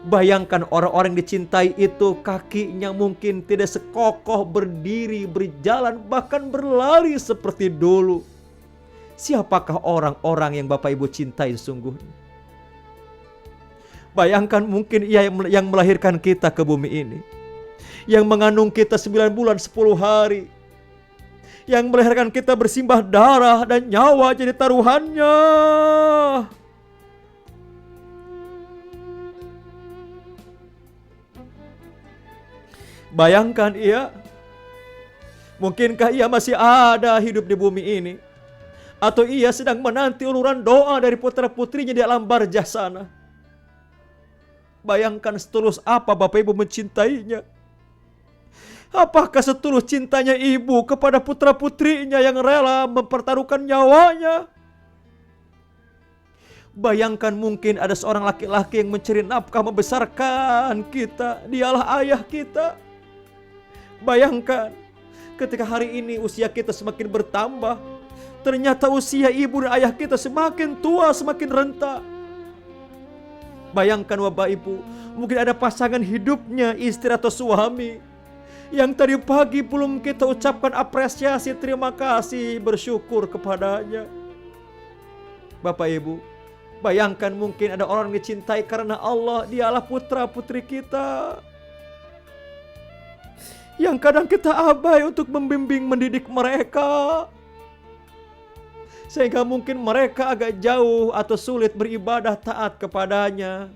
Bayangkan orang-orang yang dicintai itu, kakinya mungkin tidak sekokoh berdiri, berjalan, bahkan berlari seperti dulu. Siapakah orang-orang yang Bapak Ibu cintai sesungguhnya? Bayangkan mungkin ia yang melahirkan kita ke bumi ini, yang mengandung kita 9 bulan 10 hari, yang melahirkan kita bersimbah darah dan nyawa jadi taruhannya. Bayangkan ia, mungkinkah ia masih ada hidup di bumi ini? Atau ia sedang menanti uluran doa dari putra-putrinya di alam barzah sana? Bayangkan setulus apa Bapak Ibu mencintainya. Apakah setulus cintanya ibu kepada putra-putrinya yang rela mempertaruhkan nyawanya? Bayangkan mungkin ada seorang laki-laki yang mencari nafkah membesarkan kita. Dialah ayah kita. Bayangkan ketika hari ini usia kita semakin bertambah, ternyata usia ibu dan ayah kita semakin tua, semakin renta. Bayangkan Bapak Ibu, mungkin ada pasangan hidupnya, istri atau suami, yang tadi pagi belum kita ucapkan apresiasi, terima kasih, bersyukur kepadanya. Bapak Ibu, bayangkan mungkin ada orang yang dicintai karena Allah, dialah putra putri kita, yang kadang kita abai untuk membimbing mendidik mereka, sehingga mungkin mereka agak jauh atau sulit beribadah taat kepadanya.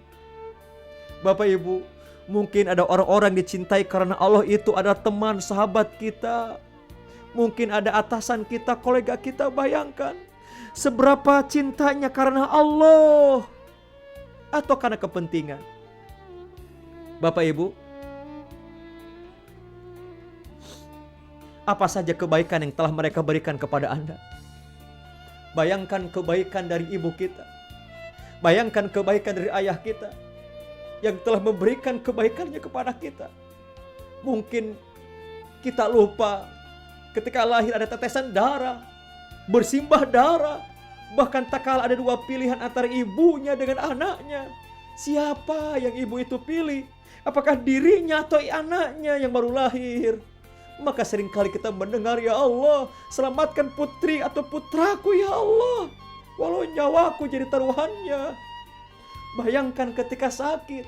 Bapak Ibu, mungkin ada orang-orang dicintai karena Allah itu adalah teman, sahabat kita. Mungkin ada atasan kita, kolega kita. Bayangkan seberapa cintanya karena Allah atau karena kepentingan. Bapak Ibu, apa saja kebaikan yang telah mereka berikan kepada Anda? Bayangkan kebaikan dari ibu kita. Bayangkan kebaikan dari ayah kita yang telah memberikan kebaikannya kepada kita. Mungkin kita lupa Ketika lahir ada tetesan darah, bersimbah darah. Bahkan tak kalah ada dua pilihan antara ibunya dengan anaknya. Siapa yang ibu itu pilih? Apakah dirinya atau anaknya yang baru lahir? Maka seringkali kita mendengar, ya Allah, selamatkan putri atau putraku ya Allah, walau nyawaku jadi taruhannya. Bayangkan ketika sakit,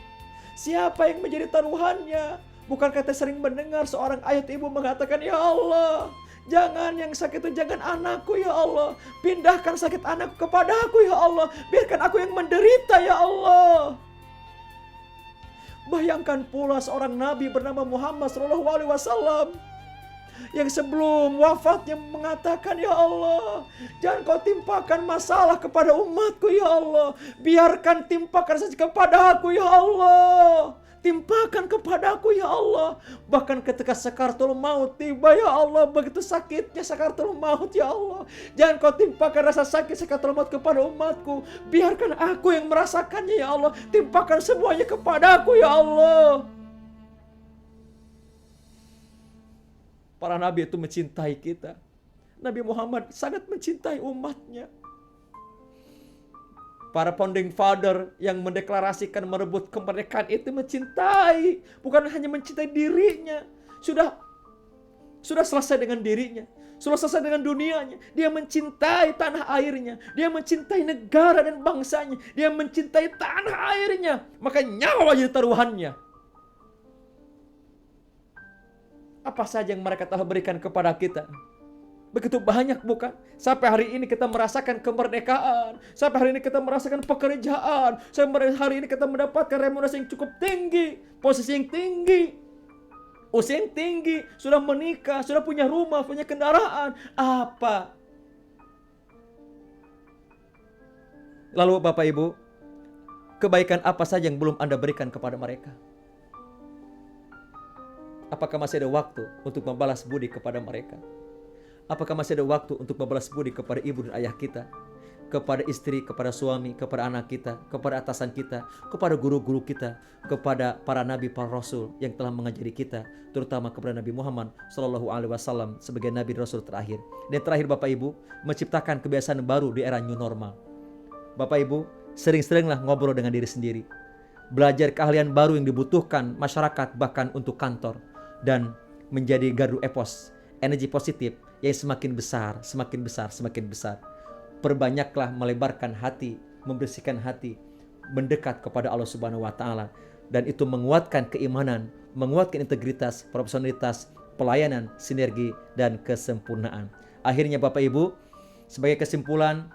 siapa yang menjadi taruhannya? Bukankah kita sering mendengar seorang ayat ibu mengatakan, ya Allah, jangan yang sakit itu jangan anakku ya Allah. Pindahkan sakit anakku kepada aku ya Allah. Biarkan aku yang menderita ya Allah. Bayangkan pula seorang nabi bernama Muhammad SAW yang sebelum wafatnya mengatakan, ya Allah, jangan kau timpakan masalah kepada umatku ya Allah. Biarkan timpakan saja kepada aku ya Allah. Timpakan kepadaku ya Allah. Bahkan ketika sakaratul maut tiba ya Allah, begitu sakitnya sakaratul maut ya Allah, jangan kau timpakan rasa sakit sakaratul maut kepada umatku. Biarkan aku yang merasakannya ya Allah. Timpakan semuanya kepadaku ya Allah. Para nabi itu mencintai kita. Nabi Muhammad sangat mencintai umatnya. Para founding father yang mendeklarasikan merebut kemerdekaan itu mencintai, bukan hanya mencintai dirinya. Sudah selesai dengan dirinya, sudah selesai dengan dunianya. Dia mencintai tanah airnya, dia mencintai negara dan bangsanya, dia mencintai tanah airnya. Maka nyawa jadi taruhannya. Apa saja yang mereka telah berikan kepada kita? Begitu banyak bukan? Sampai hari ini kita merasakan kemerdekaan. Sampai hari ini kita merasakan pekerjaan. Sampai hari ini kita mendapatkan remunerasi yang cukup tinggi. Posisi yang tinggi. Usia yang tinggi. Sudah menikah, sudah punya rumah, punya kendaraan. Apa? Lalu Bapak Ibu, kebaikan apa saja yang belum Anda berikan kepada mereka? Apakah masih ada waktu untuk membalas budi kepada mereka? Apakah masih ada waktu untuk membalas budi kepada ibu dan ayah kita, kepada istri, kepada suami, kepada anak kita, kepada atasan kita, kepada guru-guru kita, kepada para nabi, para rasul yang telah mengajari kita, terutama kepada Nabi Muhammad SAW sebagai nabi dan rasul terakhir. Dan terakhir Bapak Ibu, menciptakan kebiasaan baru di era new normal. Bapak Ibu, sering-seringlah ngobrol dengan diri sendiri. Belajar keahlian baru yang dibutuhkan masyarakat bahkan untuk kantor. Dan menjadi gardu epos, energi positif yang semakin besar, semakin besar, semakin besar. Perbanyaklah melebarkan hati, membersihkan hati, mendekat kepada Allah Subhanahu wa Ta'ala, dan itu menguatkan keimanan, menguatkan integritas, profesionalitas, pelayanan, sinergi, dan kesempurnaan. Akhirnya Bapak Ibu, sebagai kesimpulan,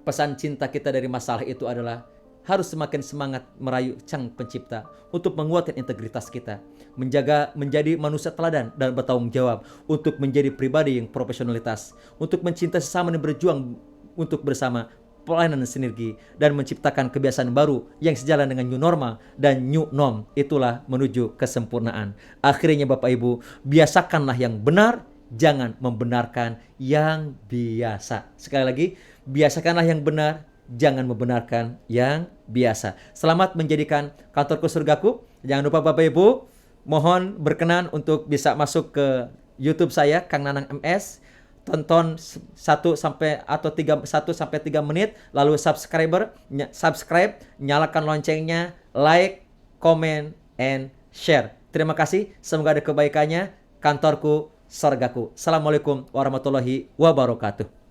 pesan cinta kita dari masalah itu adalah harus semakin semangat merayu Sang Pencipta untuk menguatkan integritas kita, menjadi manusia teladan dan bertanggung jawab, untuk menjadi pribadi yang profesionalitas, untuk mencintai sesama dan berjuang untuk bersama, pelayanan dan sinergi, dan menciptakan kebiasaan baru yang sejalan dengan new normal dan new norm. Itulah menuju kesempurnaan. Akhirnya Bapak Ibu, biasakanlah yang benar, jangan membenarkan yang biasa. Sekali lagi, biasakanlah yang benar, jangan membenarkan yang biasa. Selamat menjadikan kantorku surgaku. Jangan lupa Bapak Ibu, mohon berkenan untuk bisa masuk ke YouTube saya, Kang Nanang MS. Tonton 1 sampai 3 menit, lalu subscribe, nyalakan loncengnya, like, comment, and share. Terima kasih, semoga ada kebaikannya. Kantorku surgaku. Assalamualaikum warahmatullahi wabarakatuh.